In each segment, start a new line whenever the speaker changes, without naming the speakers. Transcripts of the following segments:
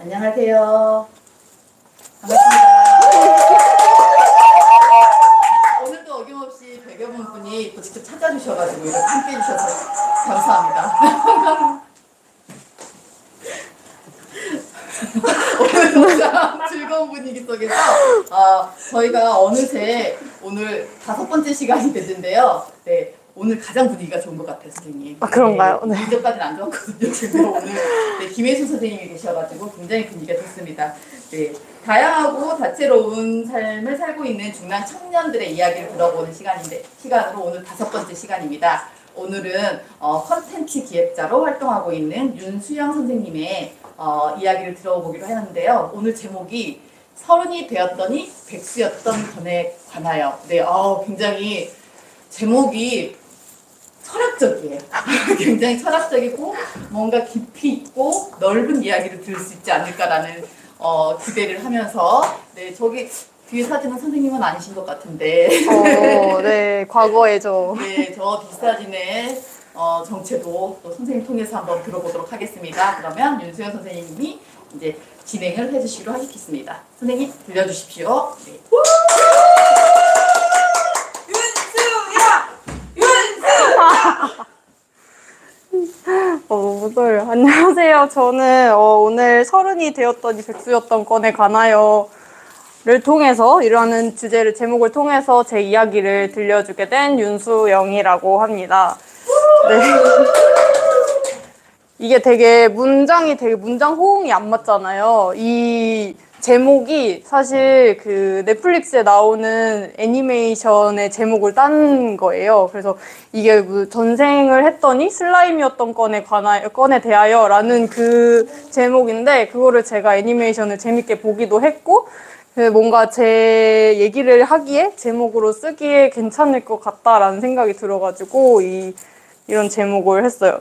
안녕하세요. 반갑습니다. 오늘도 어김없이 100여 분이 또 직접 찾아주셔가지고 이렇게 함께 해주셔서 감사합니다. 오늘도 참 즐거운 분위기 속에서 저희가 어느새 오늘 5번째 시간이 됐는데요. 네, 오늘 가장 분위기가 좋은 것 같아요, 선생님.
아, 그런가요? 네.
이전까지는 안 좋았거든요. 근데 오늘 김혜수 선생님이 계셔가지고 굉장히 분위기가 좋습니다. 네, 다양하고 다채로운 삶을 살고 있는 중년 청년들의 이야기를 들어보는 시간으로 오늘 5번째 시간입니다. 오늘은 컨텐츠 기획자로 활동하고 있는 윤수영 선생님의 이야기를 들어보기로 하는데요. 오늘 제목이 30이 되었더니 백수였던 건에 관하여. 네, 굉장히 제목이 철학적이에요. 굉장히 철학적이고 뭔가 깊이 있고 넓은 이야기를 들을 수 있지 않을까라는 기대를 하면서 네, 저기 뒤에 사진은 선생님은 아니신 것 같은데
네, 과거에죠.
네, 저 뒷사진의 정체도 또 선생님 통해서 한번 들어보도록 하겠습니다. 그러면 윤수영 선생님이 이제 진행을 해주시기로 하겠습니다. 선생님 들려주십시오. 네.
너무 떨려. 안녕하세요. 저는 오늘 30이 되었더니 백수였던 건에 관하여를 통해서 이라는 제목을 통해서 제 이야기를 들려주게 된 윤수영이라고 합니다. 네. 이게 되게 문장 호응이 안 맞잖아요. 이 제목이 사실 그 넷플릭스에 나오는 애니메이션의 제목을 딴 거예요. 그래서 이게 전생을 했더니 슬라임이었던 건에 대하여 라는 그 제목인데, 그거를 제가 애니메이션을 재밌게 보기도 했고, 뭔가 제 얘기를 하기에 제목으로 쓰기에 괜찮을 것 같다라는 생각이 들어가지고 이런 제목을 했어요.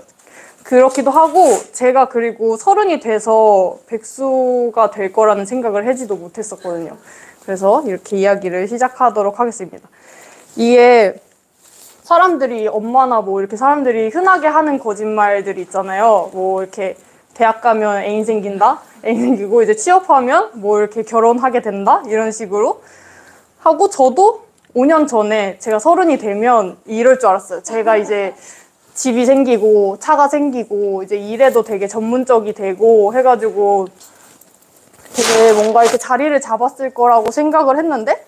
그렇기도 하고, 제가 그리고 30이 돼서 백수가 될 거라는 생각을 하지도 못했었거든요. 그래서 이렇게 이야기를 시작하도록 하겠습니다. 이게 사람들이 엄마나 이렇게 사람들이 흔하게 하는 거짓말들이 있잖아요. 이렇게 대학 가면 애인 생긴다? 애인 생기고 이제 취업하면 이렇게 결혼하게 된다? 이런 식으로 하고, 저도 5년 전에 제가 30이 되면 이럴 줄 알았어요. 제가 이제 집이 생기고 차가 생기고 이제 일에도 되게 전문적이 되고 해가지고 되게 뭔가 이렇게 자리를 잡았을 거라고 생각을 했는데,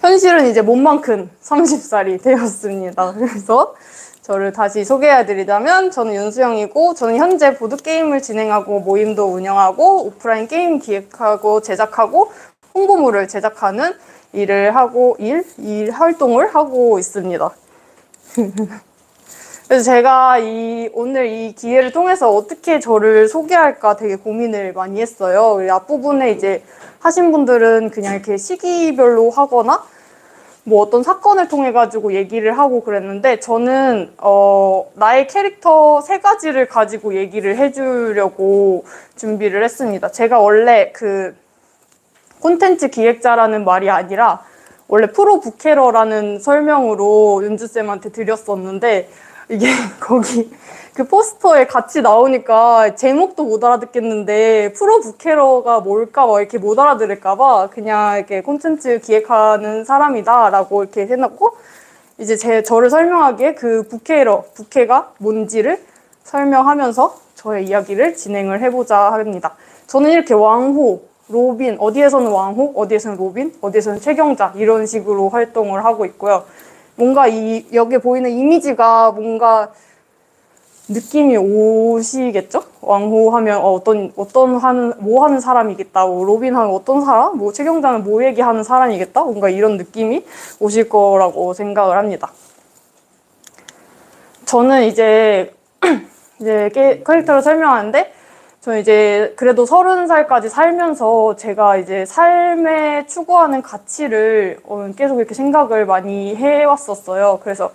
현실은 이제 몸만큼 30살이 되었습니다. 그래서 저를 다시 소개해드리자면, 저는 윤수영이고, 저는 현재 보드게임을 진행하고 모임도 운영하고 오프라인 게임 기획하고 제작하고 홍보물을 제작하는 활동을 하고 있습니다. 그래서 제가 오늘 이 기회를 통해서 어떻게 저를 소개할까 되게 고민을 많이 했어요. 앞부분에 이제 하신 분들은 그냥 이렇게 시기별로 하거나 어떤 사건을 통해 가지고 얘기를 하고 그랬는데, 저는 나의 캐릭터 3가지를 가지고 얘기를 해주려고 준비를 했습니다. 제가 원래 그 콘텐츠 기획자라는 말이 아니라 원래 프로 북캐러라는 설명으로 윤주쌤한테 드렸었는데, 이게 거기 그 포스터에 같이 나오니까 제목도 못 알아듣겠는데 프로 북캐러가 뭘까 이렇게 못 알아들을까봐 그냥 이렇게 콘텐츠 기획하는 사람이다 라고 이렇게 해놓고, 이제 저를 설명하기에 그 북캐가 뭔지를 설명하면서 저의 이야기를 진행을 해보자 합니다. 저는 이렇게 왕호, 로빈, 어디에서는 왕호, 어디에서는 로빈, 어디에서는 최경자 이런 식으로 활동을 하고 있고요. 뭔가 여기에 보이는 이미지가 뭔가 느낌이 오시겠죠? 왕호 하면 뭐 하는 사람이겠다. 로빈 하면 어떤 사람? 최경자는 뭐 얘기하는 사람이겠다? 뭔가 이런 느낌이 오실 거라고 생각을 합니다. 저는 이제 캐릭터를 설명하는데, 저는 이제 그래도 30살까지 살면서 제가 이제 삶에 추구하는 가치를 계속 이렇게 생각을 많이 해왔었어요. 그래서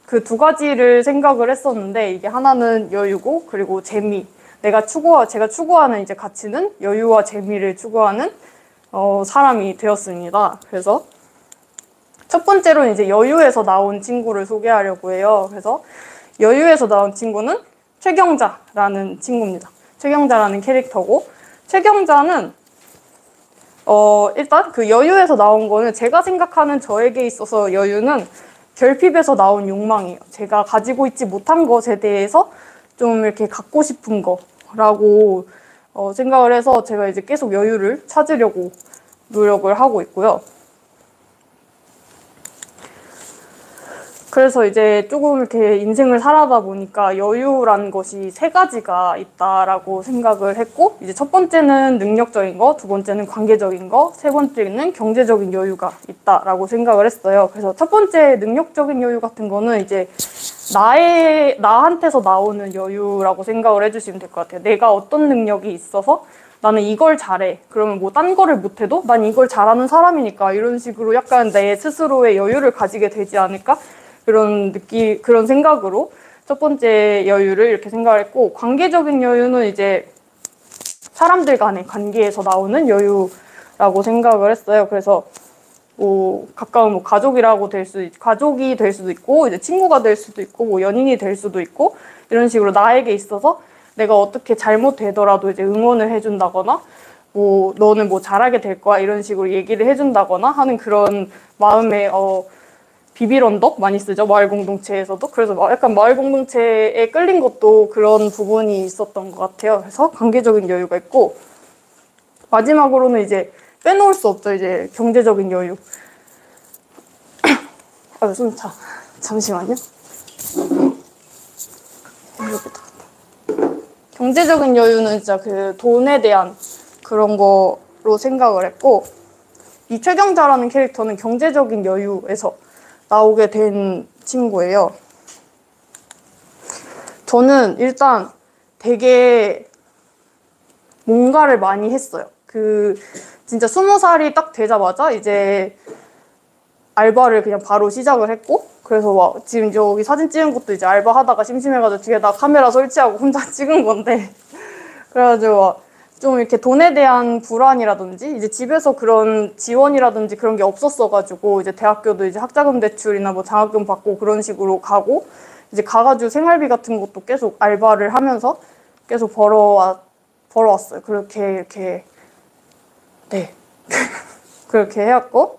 그 2가지를 생각을 했었는데, 이게 하나는 여유고, 그리고 재미. 제가 추구하는 이제 가치는 여유와 재미를 추구하는 사람이 되었습니다. 그래서 첫 번째로는 이제 여유에서 나온 친구를 소개하려고 해요. 그래서 여유에서 나온 친구는 최경자라는 친구입니다. 최경자라는 캐릭터고, 최경자는 일단 그 여유에서 나온 거는 제가 생각하는 저에게 있어서 여유는 결핍에서 나온 욕망이에요. 제가 가지고 있지 못한 것에 대해서 좀 이렇게 갖고 싶은 거라고 생각을 해서 제가 이제 계속 여유를 찾으려고 노력을 하고 있고요. 그래서 이제 조금 이렇게 인생을 살아다 보니까 여유라는 것이 세 가지가 있다라고 생각을 했고, 이제 첫 번째는 능력적인 거, 두 번째는 관계적인 거, 세 번째는 경제적인 여유가 있다라고 생각을 했어요. 그래서 첫 번째 능력적인 여유 같은 거는 이제 나한테서 나오는 여유라고 생각을 해주시면 될 것 같아요. 내가 어떤 능력이 있어서 나는 이걸 잘해. 그러면 뭐 딴 거를 못해도 난 이걸 잘하는 사람이니까 이런 식으로 약간 내 스스로의 여유를 가지게 되지 않을까? 그런 생각으로 첫 번째 여유를 이렇게 생각을 했고, 관계적인 여유는 이제 사람들 간의 관계에서 나오는 여유라고 생각을 했어요. 그래서 뭐 가까운 뭐 가족이 될 수도 있고, 이제 친구가 될 수도 있고, 뭐 연인이 될 수도 있고, 이런 식으로 나에게 있어서 내가 어떻게 잘못되더라도 이제 응원을 해준다거나, 뭐 너는 뭐 잘하게 될 거야 이런 식으로 얘기를 해준다거나 하는 그런 마음에 비빌 언덕 많이 쓰죠, 마을 공동체에서도. 그래서 약간 마을 공동체에 끌린 것도 그런 부분이 있었던 것 같아요. 그래서 관계적인 여유가 있고, 마지막으로는 이제 빼놓을 수 없죠, 이제 경제적인 여유. 숨차. 잠시만요. 경제적인 여유는 진짜 그 돈에 대한 그런 거로 생각을 했고, 이 최경자라는 캐릭터는 경제적인 여유에서 나오게 된 친구예요. 저는 일단 되게 뭔가를 많이 했어요. 진짜 20살이 딱 되자마자 이제 알바를 그냥 바로 시작을 했고, 그래서 막 지금 여기 사진 찍은 것도 이제 알바 하다가 심심해가지고 뒤에다 카메라 설치하고 혼자 찍은 건데, 그래가지고 좀 이렇게 돈에 대한 불안이라든지 이제 집에서 그런 지원이라든지 그런 게 없었어가지고, 이제 대학교도 이제 학자금 대출이나 뭐 장학금 받고 그런 식으로 가고, 이제 가가지고 생활비 같은 것도 계속 알바를 하면서 계속 벌어왔어요. 그렇게 이렇게 네 그렇게 해왔고,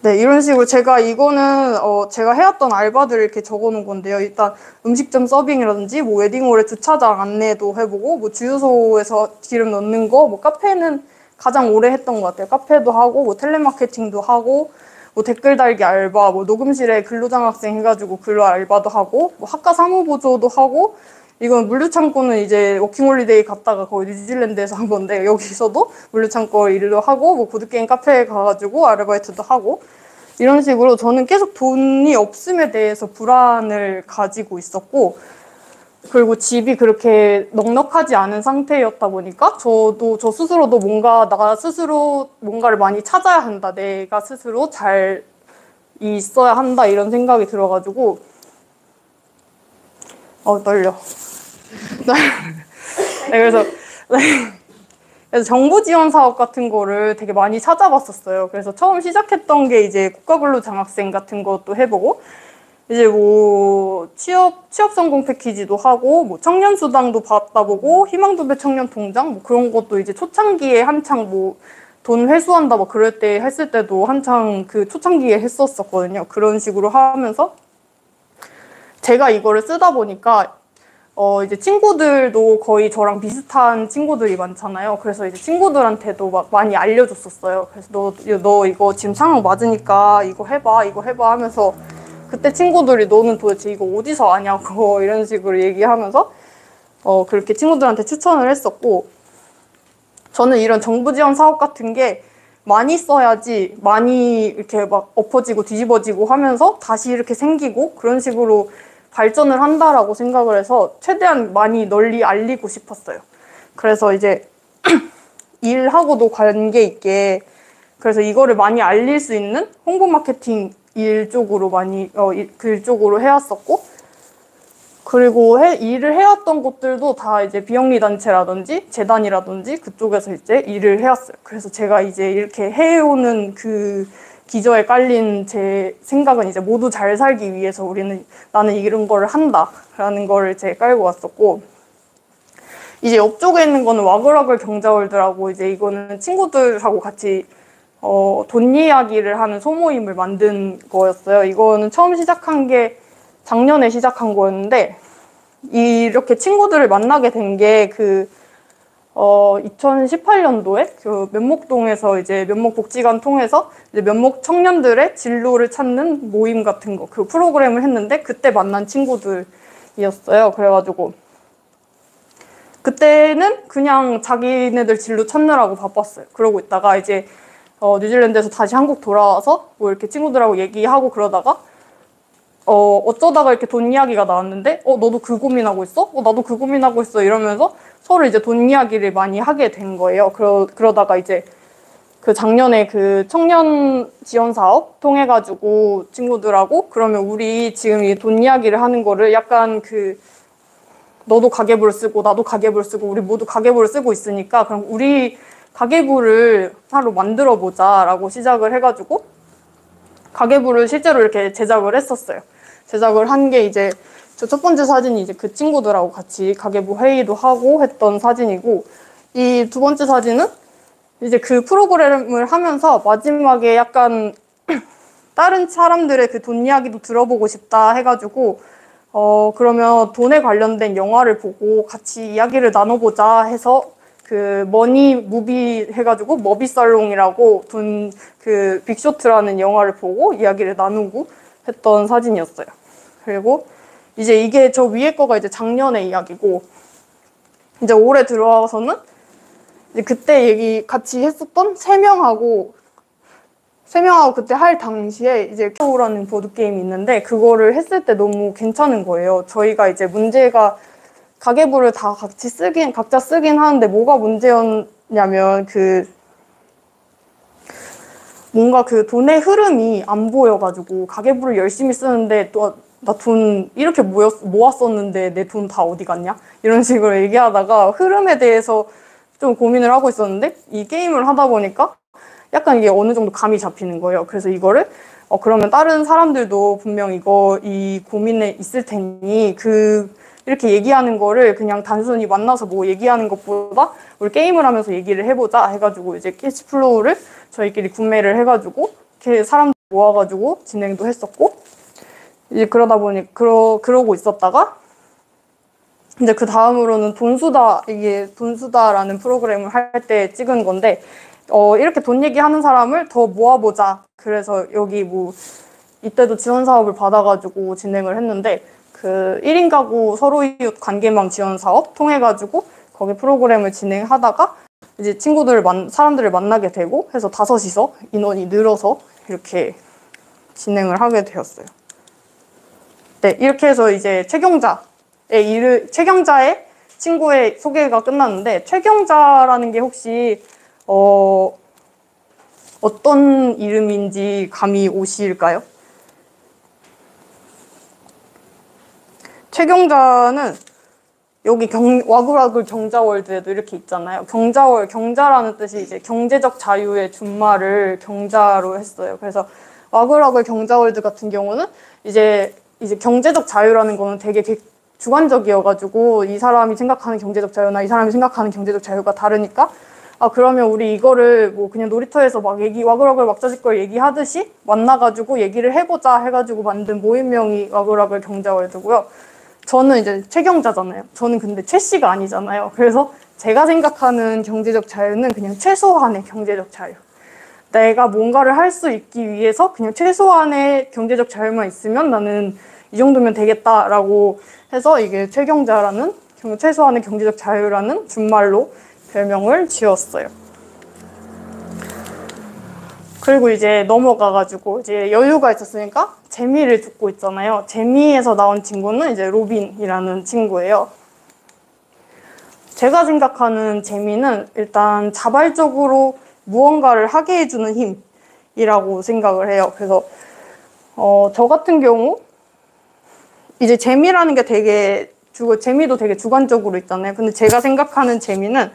네, 이런 식으로 이거는 제가 해왔던 알바들을 이렇게 적어놓은 건데요. 일단 음식점 서빙이라든지 뭐 웨딩홀의 주차장 안내도 해보고, 뭐 주유소에서 기름 넣는 거, 뭐 카페는 가장 오래 했던 것 같아요. 카페도 하고, 뭐 텔레마케팅도 하고, 뭐 댓글 달기 알바, 뭐 녹음실에 근로장학생 해가지고 근로 알바도 하고, 뭐 학과 사무보조도 하고, 이건 물류창고는 이제 워킹홀리데이 갔다가 거의 뉴질랜드에서 한 건데, 여기서도 물류창고 일도 하고, 뭐 보드게임 카페에 가가지고 아르바이트도 하고, 이런 식으로 저는 계속 돈이 없음에 대해서 불안을 가지고 있었고, 그리고 집이 그렇게 넉넉하지 않은 상태였다 보니까 저 스스로도 나 스스로 뭔가를 많이 찾아야 한다, 내가 스스로 잘 있어야 한다, 이런 생각이 들어가지고 떨려. 네, 그래서 정부 지원 사업 같은 거를 되게 많이 찾아봤었어요. 그래서 처음 시작했던 게 이제 국가근로장학생 같은 것도 해보고, 이제 뭐 취업 성공 패키지도 하고, 뭐 청년 수당도 받아보고, 희망도배 청년 통장 뭐 그런 것도 이제 초창기에 한창 뭐 돈 회수한다 뭐 그럴 때 했을 때도 한창 그 초창기에 했었거든요. 그런 식으로 하면서 제가 이거를 쓰다 보니까 이제 친구들도 거의 저랑 비슷한 친구들이 많잖아요. 그래서 이제 친구들한테도 막 많이 알려줬었어요. 그래서 너 이거 지금 상황 맞으니까 이거 해봐 하면서, 그때 친구들이 너는 도대체 이거 어디서 아냐고 이런 식으로 얘기하면서 그렇게 친구들한테 추천을 했었고, 저는 이런 정부 지원 사업 같은 게 많이 써야지 많이 이렇게 막 엎어지고 뒤집어지고 하면서 다시 이렇게 생기고 그런 식으로 발전을 한다라고 생각을 해서 최대한 많이 널리 알리고 싶었어요. 그래서 이제 일하고도 관계 있게, 그래서 이거를 많이 알릴 수 있는 홍보 마케팅 일 쪽으로 그 쪽으로 해왔었고, 그리고 일을 해왔던 곳들도 다 이제 비영리 단체라든지 재단이라든지 그쪽에서 이제 일을 해왔어요. 그래서 제가 이제 이렇게 해오는 그 기저에 깔린 제 생각은 이제 모두 잘 살기 위해서 나는 이런 거를 한다라는 거를 제가 깔고 왔었고, 이제 옆쪽에 있는 거는 와글와글 경자월드라고 이제 이거는 친구들하고 같이 돈 이야기를 하는 소모임을 만든 거였어요. 이거는 처음 시작한 게 작년에 시작한 거였는데 이렇게 친구들을 만나게 된 게 2018년도에 그 면목동에서 이제 면목복지관 통해서 이제 면목 청년들의 진로를 찾는 모임 같은 거, 그 프로그램을 했는데 그때 만난 친구들이었어요. 그래가지고 그때는 그냥 자기네들 진로 찾느라고 바빴어요. 그러고 있다가 이제 뉴질랜드에서 다시 한국 돌아와서 뭐 이렇게 친구들하고 얘기하고 그러다가 어쩌다가 이렇게 돈 이야기가 나왔는데 너도 그 고민하고 있어? 나도 그 고민하고 있어. 이러면서 서로 이제 돈 이야기를 많이 하게 된 거예요. 그러다가 이제 그 작년에 그 청년 지원 사업 통해가지고 친구들하고 그러면 우리 지금 이 돈 이야기를 하는 거를 약간 너도 가계부를 쓰고 나도 가계부를 쓰고 우리 모두 가계부를 쓰고 있으니까 그럼 우리 가계부를 하루 만들어 보자라고 시작을 해가지고 가계부를 실제로 이렇게 제작을 했었어요. 제작을 한 게 이제 저 첫 번째 사진이 이제 그 친구들하고 같이 가계부 회의도 하고 했던 사진이고, 이 두 번째 사진은 이제 그 프로그램을 하면서 마지막에 약간 다른 사람들의 그 돈 이야기도 들어보고 싶다 해가지고 그러면 돈에 관련된 영화를 보고 같이 이야기를 나눠보자 해서 그 머니 무비 해가지고 머비살롱이라고 그 빅쇼트라는 영화를 보고 이야기를 나누고 했던 사진이었어요. 그리고 이제 이게 저 위에 거가 이제 작년의 이야기고, 이제 올해 들어와서는 이제 그때 얘기 같이 했었던 세 명하고 그때 할 당시에 이제 큐라는 보드게임이 있는데 그거를 했을 때 너무 괜찮은 거예요. 저희가 이제 문제가 가계부를 다 각자 쓰긴 하는데 뭐가 문제였냐면 뭔가 그 돈의 흐름이 안 보여가지고 가계부를 열심히 쓰는데 또 나 돈 이렇게 모았었는데 내 돈 다 어디 갔냐? 이런 식으로 얘기하다가 흐름에 대해서 좀 고민을 하고 있었는데 이 게임을 하다 보니까 약간 이게 어느 정도 감이 잡히는 거예요. 그래서 이거를 그러면 다른 사람들도 분명 이 고민에 있을 테니 이렇게 얘기하는 거를 그냥 단순히 만나서 뭐 얘기하는 것보다 우리 게임을 하면서 얘기를 해보자 해가지고 이제 캐시플로우를 저희끼리 구매를 해가지고 이렇게 사람들 모아가지고 진행도 했었고, 이제 그러다 보니 그러고 있었다가 이제 그 다음으로는 돈수다라는 프로그램을 할 때 찍은 건데 이렇게 돈 얘기하는 사람을 더 모아보자. 그래서 여기 뭐 이때도 지원 사업을 받아가지고 진행을 했는데 그 1인 가구 서로이웃 관계망 지원 사업 통해가지고 거기 프로그램을 진행하다가 이제 사람들을 만나게 되고 해서 5이서 인원이 늘어서 이렇게 진행을 하게 되었어요. 네, 이렇게 해서 이제 최경자의 친구의 소개가 끝났는데, 최경자라는 게 혹시 어떤 이름인지 감이 오실까요? 최경자는 여기 와글와글 경자월드에도 이렇게 있잖아요. 경자라는 뜻이 이제 경제적 자유의 준말을 경자로 했어요. 그래서 와글와글 경자월드 같은 경우는 이제 경제적 자유라는 거는 되게 주관적이어가지고 이 사람이 생각하는 경제적 자유나 이 사람이 생각하는 경제적 자유가 다르니까 그러면 우리 이거를 뭐 그냥 놀이터에서 막 와글와글 왁자지껄 얘기하듯이 만나가지고 얘기를 해보자 해가지고 만든 모임명이 와글와글 경자월드고요. 저는 이제 최경자잖아요. 저는 근데 최씨가 아니잖아요. 그래서 제가 생각하는 경제적 자유는 그냥 최소한의 경제적 자유. 내가 뭔가를 할 수 있기 위해서 그냥 최소한의 경제적 자유만 있으면 나는 이 정도면 되겠다라고 해서 이게 최경자라는 최소한의 경제적 자유라는 준말로 별명을 지었어요. 그리고 이제 넘어가가지고 이제 여유가 있었으니까 재미를 듣고 있잖아요. 재미에서 나온 친구는 이제 로빈이라는 친구예요. 제가 생각하는 재미는 일단 자발적으로 무언가를 하게 해주는 힘이라고 생각을 해요. 그래서 저 같은 경우 이제 재미라는 게 재미도 되게 주관적으로 있잖아요. 근데 제가 생각하는 재미는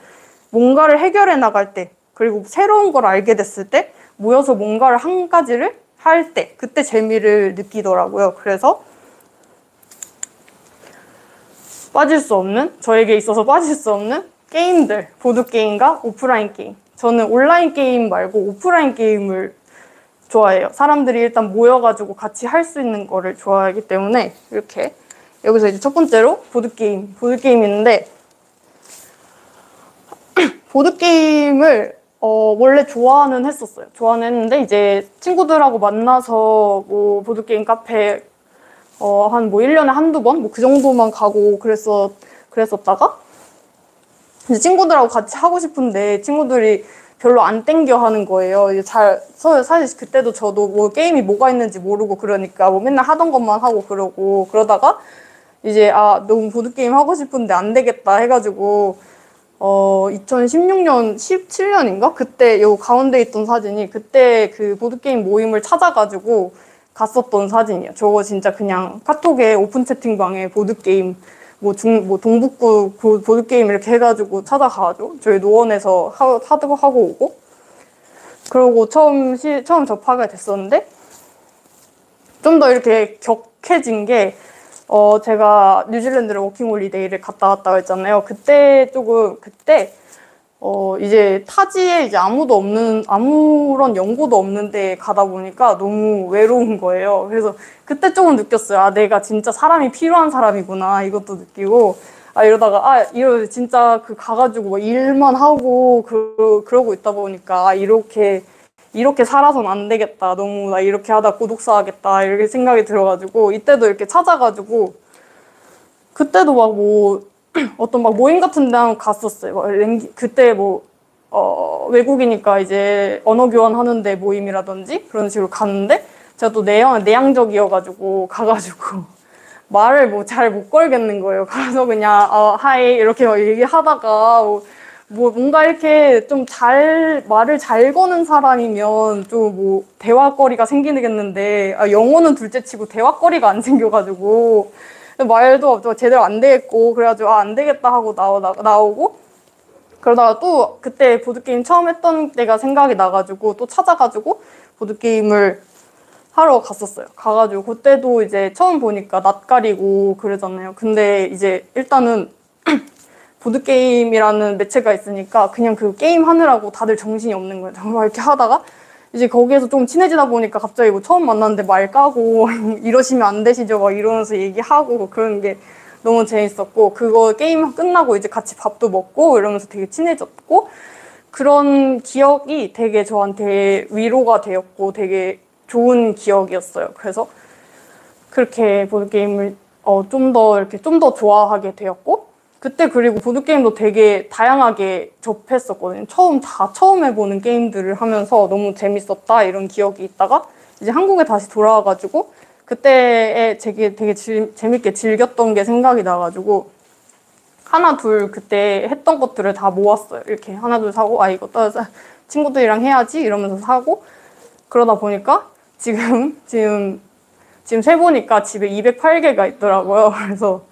뭔가를 해결해 나갈 때, 그리고 새로운 걸 알게 됐을 때, 모여서 뭔가를 한 가지를 할 때, 그때 재미를 느끼더라고요. 그래서 빠질 수 없는, 저에게 있어서 빠질 수 없는 게임들, 보드게임과 오프라인 게임. 저는 온라인 게임 말고 오프라인 게임을 좋아해요. 사람들이 일단 모여가지고 같이 할 수 있는 거를 좋아하기 때문에 이렇게 여기서 이제 첫 번째로 보드게임이 있는데 보드게임을 원래 좋아는 했었어요. 좋아는 했는데 이제 친구들하고 만나서 뭐 보드게임 카페 한 뭐 1년에 한두 번? 뭐 그 정도만 가고 그랬었다가 이제 친구들하고 같이 하고 싶은데 친구들이 별로 안 땡겨 하는 거예요. 이제 사실 그때도 저도 뭐 게임이 뭐가 있는지 모르고 그러니까 뭐 맨날 하던 것만 하고 그러다가 이제 너무 보드게임 하고 싶은데 안 되겠다 해가지고 2016년, 17년인가? 그때 요 가운데 있던 사진이 그때 그 보드게임 모임을 찾아가지고 갔었던 사진이에요. 저거 진짜 그냥 카톡에 오픈 채팅방에 보드게임 뭐 동북구 보드게임 이렇게 해가지고 찾아가죠. 저희 노원에서 하고 오고. 그러고 처음 접하게 됐었는데, 좀 더 이렇게 격해진 게, 제가 뉴질랜드를 워킹홀리데이를 갔다 왔다고 했잖아요. 그때 이제 타지에 이제 아무런 연고도 없는 데 가다 보니까 너무 외로운 거예요. 그래서 그때 조금 느꼈어요. 내가 진짜 사람이 필요한 사람이구나. 이것도 느끼고. 이러다가, 진짜 가가지고 뭐 일만 하고 그러고 있다 보니까, 이렇게 살아선 안 되겠다. 너무 나 이렇게 하다 고독사하겠다. 이렇게 생각이 들어가지고, 이때도 이렇게 찾아가지고, 그때도 막 어떤 모임 같은 데 한번 갔었어요. 그때 외국이니까 이제 언어 교환하는데 모임이라든지 그런 식으로 갔는데, 제가 또 내향적이어가지고, 가가지고, 말을 잘 못 걸겠는 거예요. 그래서 그냥, 하이, 이렇게 얘기하다가, 뭔가 이렇게 좀 말을 잘 거는 사람이면 좀 대화거리가 생기겠는데, 영어는 둘째 치고 대화거리가 안 생겨가지고, 말도 제대로 안 되겠고, 그래가지고, 안 되겠다 하고 나오고, 그러다가 또 그때 보드게임 처음 했던 때가 생각이 나가지고, 또 찾아가지고, 보드게임을 하러 갔었어요. 가가지고, 그때도 이제 처음 보니까 낯가리고 그러잖아요. 근데 이제 일단은, 보드게임이라는 매체가 있으니까 그냥 그 게임 하느라고 다들 정신이 없는 거예요. 막 이렇게 하다가 이제 거기에서 좀 친해지다 보니까 갑자기 처음 만났는데 말 까고 이러시면 안 되시죠 막 이러면서 얘기하고 그런 게 너무 재밌었고, 그거 게임 끝나고 이제 같이 밥도 먹고 이러면서 되게 친해졌고, 그런 기억이 되게 저한테 위로가 되었고 되게 좋은 기억이었어요. 그래서 그렇게 보드게임을 좀 더 좋아하게 되었고, 그때 그리고 보드게임도 되게 다양하게 접했었거든요. 처음 해보는 게임들을 하면서 너무 재밌었다 이런 기억이 있다가 이제 한국에 다시 돌아와가지고 그때에 되게 재밌게 즐겼던 게 생각이 나가지고 하나 둘 그때 했던 것들을 다 모았어요. 이렇게 하나 둘 사고 이것도 친구들이랑 해야지 이러면서 사고, 그러다 보니까 지금 세보니까 집에 208개가 있더라고요. 그래서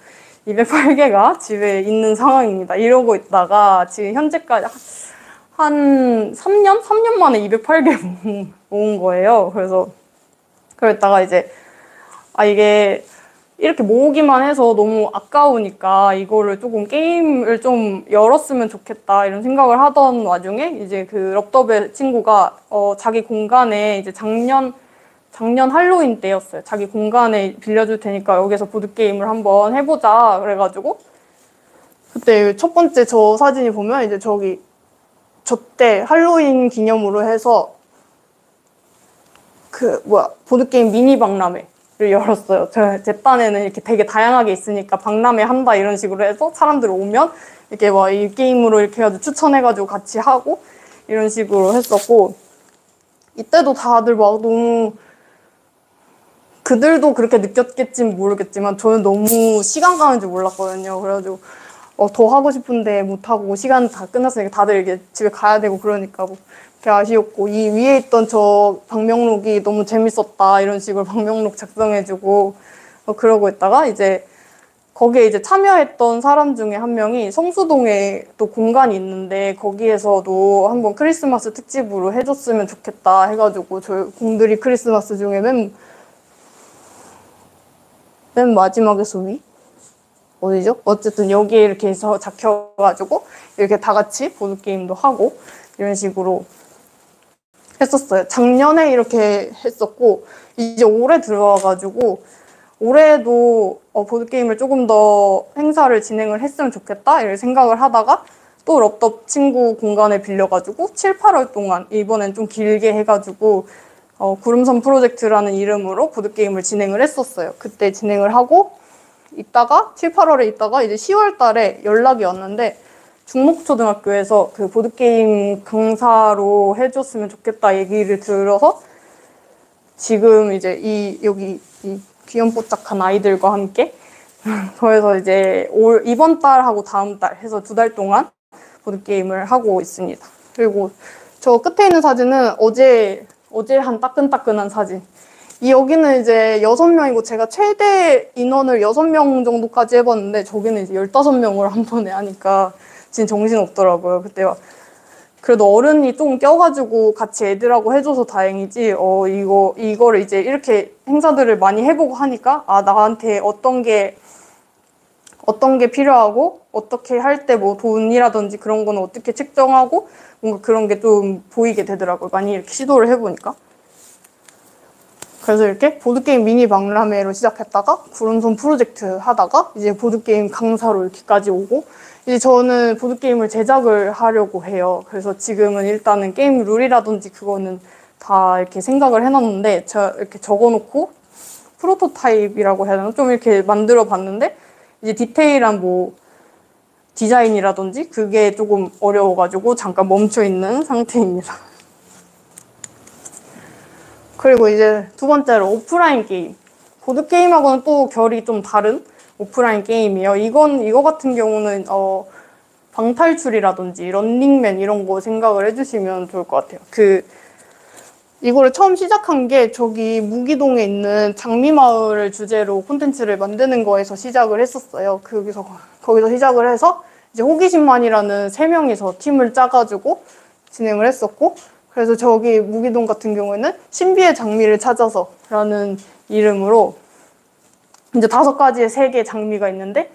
208개가 집에 있는 상황입니다. 이러고 있다가 지금 현재까지 한 3년 만에 208개 모은 거예요. 그래서 그랬다가 이제 이게 이렇게 모으기만 해서 너무 아까우니까 이거를 조금 게임을 좀 열었으면 좋겠다 이런 생각을 하던 와중에 이제 그 럽더벨 친구가 자기 공간에 이제 작년 할로윈 때였어요. 자기 공간에 빌려줄 테니까 여기서 보드게임을 한번 해보자. 그래가지고, 그때 첫 번째 저 사진이 보면 이제 저 때 할로윈 기념으로 해서, 보드게임 미니 박람회를 열었어요. 제 딴에는 이렇게 되게 다양하게 있으니까 박람회 한다 이런 식으로 해서 사람들 오면 이렇게 이 게임으로 이렇게 해가지고 추천해가지고 같이 하고 이런 식으로 했었고, 이때도 다들 너무 그들도 그렇게 느꼈겠진 모르겠지만 저는 너무 시간 가는 줄 몰랐거든요. 그래가지고 더 하고 싶은데 못하고 시간 다 끝났으니까 다들 이렇게 집에 가야 되고 그러니까 되게 아쉬웠고, 이 위에 있던 저 방명록이 너무 재밌었다 이런 식으로 방명록 작성해주고 그러고 있다가 이제 거기에 이제 참여했던 사람 중에 한 명이 성수동에 또 공간이 있는데 거기에서도 한번 크리스마스 특집으로 해줬으면 좋겠다 해가지고 저희 공들이 크리스마스 중에 맨 마지막에 소위 어디죠? 어쨌든 여기에 이렇게 해서 잡혀가지고 이렇게 다 같이 보드게임도 하고 이런 식으로 했었어요. 작년에 이렇게 했었고 이제 올해 들어와가지고 올해도 보드게임을 조금 더 행사를 진행을 했으면 좋겠다 이런 생각을 하다가 또 럽덥 친구 공간에 빌려가지고 7, 8월 동안 이번엔 좀 길게 해가지고 구름선 프로젝트라는 이름으로 보드게임을 진행을 했었어요. 그때 진행을 하고 있다가 7, 8월에 있다가 이제 10월 달에 연락이 왔는데 중목초등학교에서 그 보드게임 강사로 해줬으면 좋겠다 얘기를 들어서 지금 이제 여기 이 귀염뽀짝한 아이들과 함께 그래서 이제 이번 달하고 다음 달 해서 2달 동안 보드게임을 하고 있습니다. 그리고 저 끝에 있는 사진은 어제 한 따끈따끈한 사진. 여기는 이제 6명이고 제가 최대 인원을 6명 정도까지 해봤는데 저기는 이제 15명을 한 번에 하니까 지금 정신없더라고요. 그때 그래도 어른이 조금 껴가지고 같이 애들하고 해줘서 다행이지 이거를 이제 이렇게 행사들을 많이 해보고 하니까 나한테 어떤 게 필요하고 어떻게 할 때 뭐 돈이라든지 그런 거는 어떻게 책정하고 뭔가 그런 게 좀 보이게 되더라고요. 많이 이렇게 시도를 해보니까. 그래서 이렇게 보드게임 미니 박람회로 시작했다가 구름선 프로젝트 하다가 이제 보드게임 강사로 이렇게까지 오고 이제 저는 보드게임을 제작을 하려고 해요. 그래서 지금은 일단은 게임 룰이라든지 그거는 다 이렇게 생각을 해놨는데 제가 이렇게 적어놓고 프로토타입이라고 해야 되나? 좀 이렇게 만들어 봤는데 이제 디테일한 뭐 디자인이라든지 그게 조금 어려워가지고 잠깐 멈춰 있는 상태입니다. 그리고 이제 두 번째로 오프라인 게임. 보드게임하고는 또 결이 좀 다른 오프라인 게임이에요. 이거 같은 경우는 방탈출이라든지 런닝맨 이런 거 생각을 해주시면 좋을 것 같아요. 이거를 처음 시작한 게 저기 무기동에 있는 장미마을을 주제로 콘텐츠를 만드는 거에서 시작을 했었어요. 거기서 시작을 해서 이제 호기심만이라는 3명이서 팀을 짜가지고 진행을 했었고 그래서 저기 무기동 같은 경우에는 신비의 장미를 찾아서 라는 이름으로 이제 5가지의 세계 장미가 있는데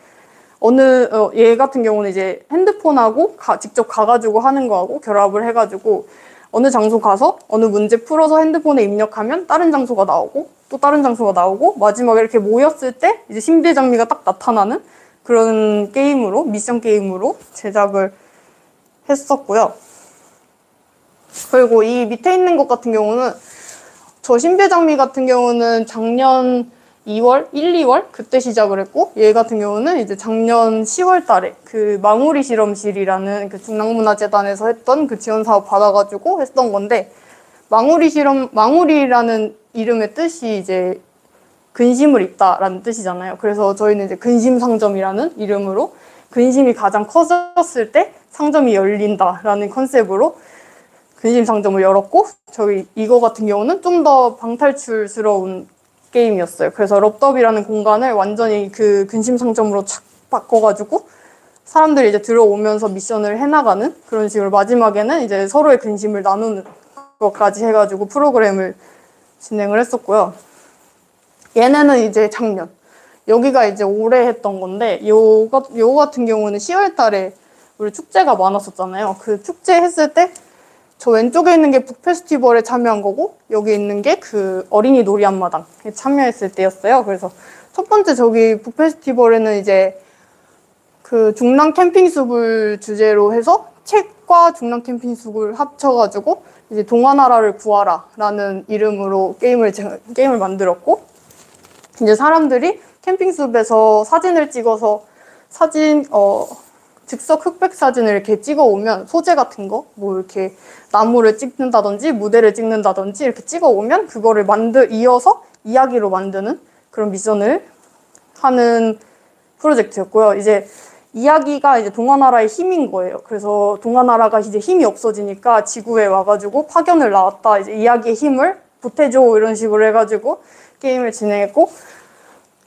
얘 같은 경우는 이제 핸드폰하고 직접 가가지고 하는 거하고 결합을 해가지고 어느 장소 가서 어느 문제 풀어서 핸드폰에 입력하면 다른 장소가 나오고 또 다른 장소가 나오고 마지막에 이렇게 모였을 때 이제 신비의 장미가 딱 나타나는 그런 게임으로 미션 게임으로 제작을 했었고요. 그리고 이 밑에 있는 것 같은 경우는 저 신비의 장미 같은 경우는 작년 2월, 1, 2월 그때 시작을 했고 얘 같은 경우는 이제 작년 10월 달에 그 망우리 실험실이라는 그 중랑문화재단에서 했던 그 지원 사업 받아가지고 했던 건데 망우리라는 이름의 뜻이 이제 근심을 입다라는 뜻이잖아요. 그래서 저희는 이제 근심상점이라는 이름으로 근심이 가장 커졌을 때 상점이 열린다라는 컨셉으로 근심상점을 열었고 이거 같은 경우는 좀 더 방탈출스러운 게임이었어요. 그래서 럽덥이라는 공간을 완전히 그 근심상점으로 착 바꿔가지고 사람들이 이제 들어오면서 미션을 해나가는 그런 식으로 마지막에는 이제 서로의 근심을 나누는 것까지 해가지고 프로그램을 진행을 했었고요. 얘네는 이제 작년. 여기가 이제 올해 했던 건데 요거 같은 경우는 10월 달에 우리 축제가 많았었잖아요. 그 축제 했을 때 저 왼쪽에 있는 게 북페스티벌에 참여한 거고 여기 있는 게 그 어린이 놀이 한마당에 참여했을 때였어요. 그래서 첫 번째 저기 북페스티벌에는 이제 그 중랑 캠핑숲을 주제로 해서 책과 중랑 캠핑숲을 합쳐가지고 이제 동화나라를 구하라라는 이름으로 게임을 만들었고 이제 사람들이 캠핑숲에서 사진을 찍어서 즉석 흑백 사진을 이렇게 찍어 오면 소재 같은 거, 뭐 이렇게 나무를 찍는다든지 무대를 찍는다든지 이렇게 찍어 오면 그거를 이어서 이야기로 만드는 그런 미션을 하는 프로젝트였고요. 이제 이야기가 이제 동화나라의 힘인 거예요. 그래서 동화나라가 이제 힘이 없어지니까 지구에 와가지고 파견을 나왔다. 이제 이야기의 힘을 보태줘 이런 식으로 해가지고 게임을 진행했고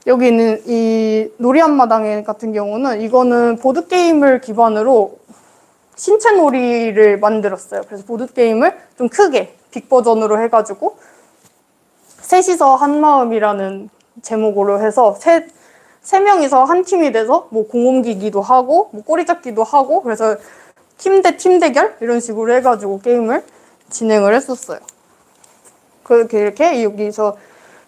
여기 있는 이 놀이 한마당 같은 경우는 이거는 보드게임을 기반으로 신체 놀이를 만들었어요. 그래서 보드게임을 좀 크게 빅 버전으로 해가지고 셋이서 한마음이라는 제목으로 해서 3명이서 한 팀이 돼서 뭐 공 옮기기도 하고 뭐 꼬리 잡기도 하고 그래서 팀 대 팀 대결 이런 식으로 해가지고 게임을 진행을 했었어요. 그렇게 이렇게 여기서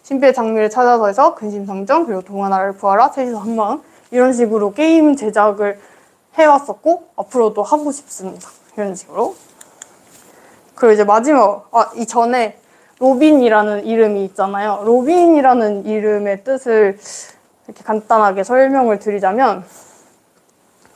신비의 장미를 찾아서 해서 근심상정 그리고 동화나라를 구하라 셋이서 한마음 이런 식으로 게임 제작을 해왔었고 앞으로도 하고 싶습니다. 이런 식으로. 그리고 이제 마지막 이전에 로빈이라는 이름이 있잖아요. 로빈이라는 이름의 뜻을 이렇게 간단하게 설명을 드리자면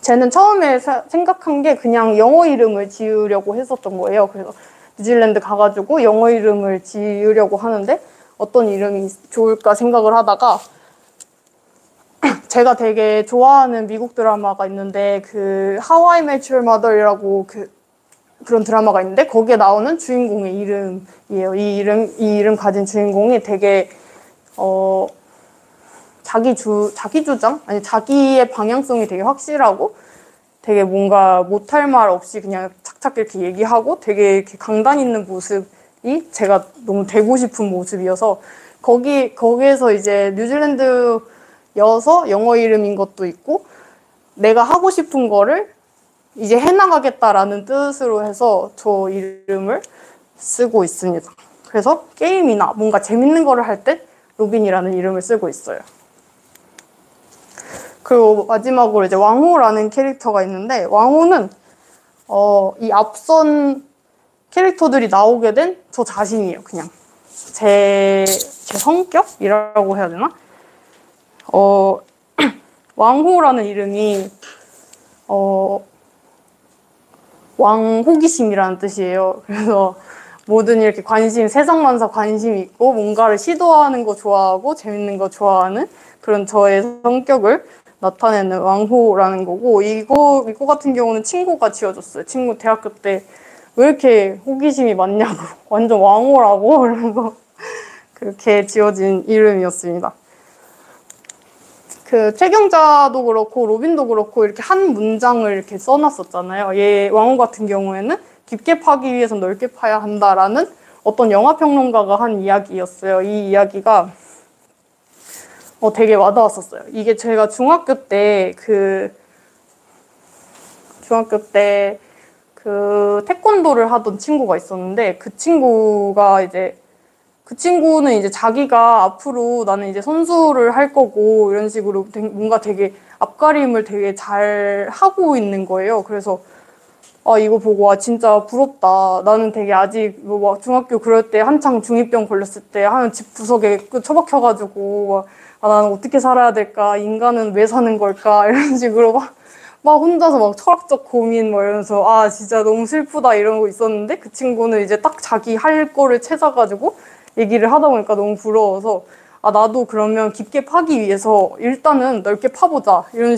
쟤는 처음에 생각한 게 그냥 영어 이름을 지으려고 했었던 거예요. 그래서 뉴질랜드 가가지고 영어 이름을 지으려고 하는데 어떤 이름이 좋을까 생각을 하다가 제가 되게 좋아하는 미국 드라마가 있는데 그 How I Met Your Mother이라고 그런 드라마가 있는데 거기에 나오는 주인공의 이름이에요. 이 이름 가진 주인공이 되게 자기 주장? 아니 자기의 방향성이 되게 확실하고 되게 뭔가 못할 말 없이 그냥 착착 이렇게 얘기하고 되게 이렇게 강단 있는 모습이 제가 너무 되고 싶은 모습이어서 거기에서 이제 뉴질랜드여서 영어 이름인 것도 있고 내가 하고 싶은 거를 이제 해나가겠다라는 뜻으로 해서 저 이름을 쓰고 있습니다. 그래서 게임이나 뭔가 재밌는 거를 할 때 로빈이라는 이름을 쓰고 있어요. 그리고 마지막으로 이제 왕호라는 캐릭터가 있는데 왕호는 이 앞선 캐릭터들이 나오게 된 저 자신이에요. 그냥 제 성격이라고 해야 되나? 왕호라는 이름이 왕호기심이라는 뜻이에요. 그래서 모든 이렇게 세상만사 관심 있고 뭔가를 시도하는 거 좋아하고 재밌는 거 좋아하는 그런 저의 성격을 나타내는 왕호라는 거고 이거 같은 경우는 친구가 지어줬어요. 친구 대학교 때 왜 이렇게 호기심이 많냐고 완전 왕호라고 그래서 그렇게 지어진 이름이었습니다. 그 최경자도 그렇고 로빈도 그렇고 이렇게 한 문장을 이렇게 써놨었잖아요. 얘 왕호 같은 경우에는 깊게 파기 위해서 넓게 파야 한다라는 어떤 영화 평론가가 한 이야기였어요. 이 이야기가 되게 와닿았었어요. 이게 제가 중학교 때 태권도를 하던 친구가 있었는데 그 친구는 이제 자기가 앞으로 나는 이제 선수를 할 거고 이런 식으로 뭔가 되게 앞가림을 되게 잘 하고 있는 거예요. 그래서 이거 보고 진짜 부럽다. 나는 되게 아직 막 중학교 그럴 때 한창 중이병 걸렸을 때 한 집 구석에 처박혀가지고 나는 어떻게 살아야 될까? 인간은 왜 사는 걸까? 이런 식으로 막 혼자서 막 철학적 고민 이러면서 진짜 너무 슬프다 이런 거 있었는데 그 친구는 이제 딱 자기 할 거를 찾아가지고 얘기를 하다 보니까 너무 부러워서 나도 그러면 깊게 파기 위해서 일단은 넓게 파보자 이런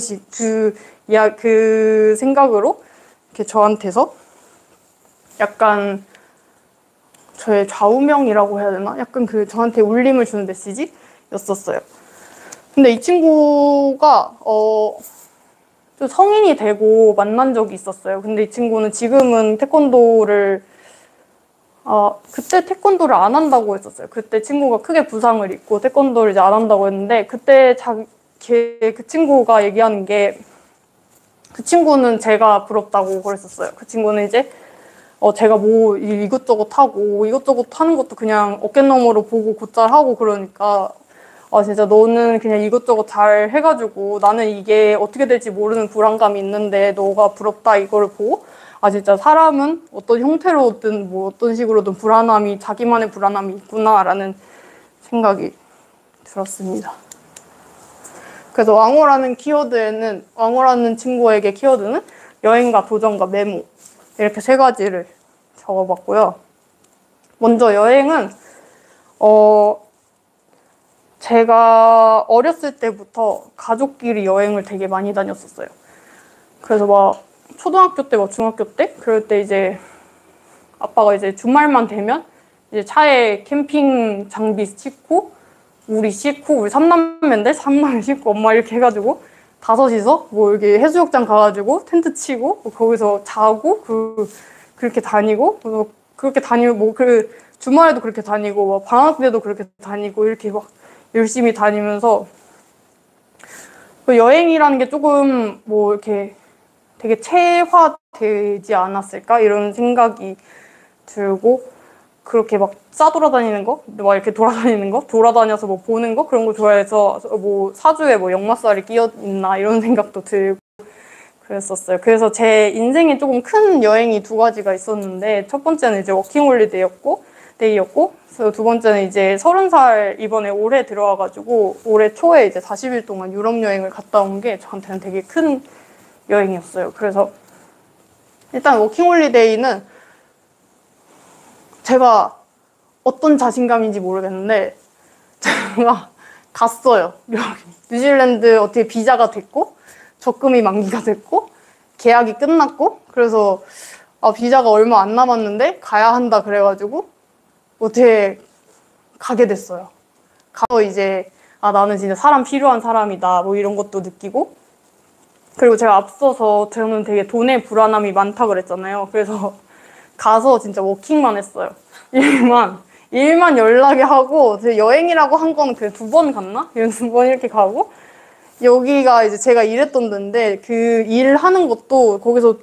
그 생각으로 이렇게 저한테서 약간 저의 좌우명이라고 해야 되나? 약간 저한테 울림을 주는 메시지였었어요. 근데 이 친구가 좀 성인이 되고 만난 적이 있었어요. 근데 이 친구는 지금은 그때 태권도를 안 한다고 했었어요. 그때 친구가 크게 부상을 입고 태권도를 이제 안 한다고 했는데 그때 그 친구가 얘기하는 게 그 친구는 제가 부럽다고 그랬었어요. 그 친구는 이제 제가 뭐 이것저것 하고 이것저것 하는 것도 그냥 어깨너머로 보고 곧잘 하고 그러니까 진짜 너는 그냥 이것저것 잘 해가지고 나는 이게 어떻게 될지 모르는 불안감이 있는데 너가 부럽다 이거를 보고 진짜 사람은 어떤 형태로든 뭐 어떤 식으로든 자기만의 불안함이 있구나라는 생각이 들었습니다. 그래서 왕호라는 친구에게 키워드는 여행과 도전과 메모 이렇게 3가지를 적어봤고요. 먼저 여행은 제가 어렸을 때부터 가족끼리 여행을 되게 많이 다녔었어요. 그래서 막 초등학교 때, 중학교 때 그럴 때 이제 아빠가 이제 주말만 되면 이제 차에 캠핑 장비 싣고 우리 3남매인데 3남매 싣고 엄마 이렇게 해가지고 5이서 뭐 여기 해수욕장 가가지고 텐트 치고 거기서 자고 그렇게 다니고 주말에도 그렇게 다니고 방학 때도 그렇게 다니고 이렇게 막 열심히 다니면서 그 여행이라는 게 조금 뭐 이렇게 되게 체화되지 않았을까 이런 생각이 들고, 그렇게 막 싸돌아다니는 거, 막 이렇게 돌아다니는 거, 돌아다녀서 뭐 보는 거 그런 거 좋아해서 뭐 사주에 뭐 역마살이 끼어 있나 이런 생각도 들고 그랬었어요. 그래서 제 인생에 조금 큰 여행이 두 가지가 있었는데, 첫 번째는 이제 워킹홀리데이였고, 그래서 두 번째는 이제 30살 이번에 올해 들어와가지고 올해 초에 이제 40일 동안 유럽 여행을 갔다 온 게 저한테는 되게 큰 여행이었어요. 그래서 일단 워킹홀리데이는 제가 어떤 자신감인지 모르겠는데 제가 갔어요. 뉴질랜드 어떻게 비자가 됐고 적금이 만기가 됐고 계약이 끝났고, 그래서 비자가 얼마 안 남았는데 가야 한다 그래가지고 어떻게 가게 됐어요. 가서 이제 나는 진짜 사람 필요한 사람이다 뭐 이런 것도 느끼고, 그리고 제가 앞서서 저는 되게 돈에 불안함이 많다 그랬잖아요. 그래서 가서 진짜 워킹만 했어요. 일만 연락이 하고, 여행이라고 한 건 그 2번 갔나? 2번 이렇게 가고, 여기가 이제 제가 일했던 데인데 그 일하는 것도 거기서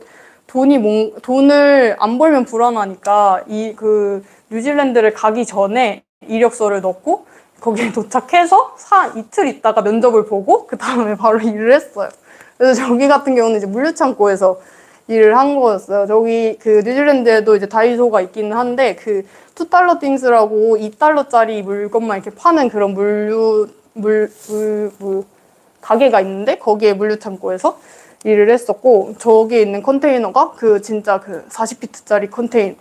돈을 안 벌면 불안하니까 그 뉴질랜드를 가기 전에 이력서를 넣고 거기에 도착해서 이틀 있다가 면접을 보고 그 다음에 바로 일을 했어요. 그래서 저기 같은 경우는 이제 물류창고에서 일을 한 거였어요. 저기 그 뉴질랜드에도 이제 다이소가 있기는 한데 그 $2 띵스라고 $2짜리 물건만 이렇게 파는 그런 가게가 있는데 거기에 물류창고에서 일을 했었고, 저기에 있는 컨테이너가 진짜 40피트짜리 컨테이너,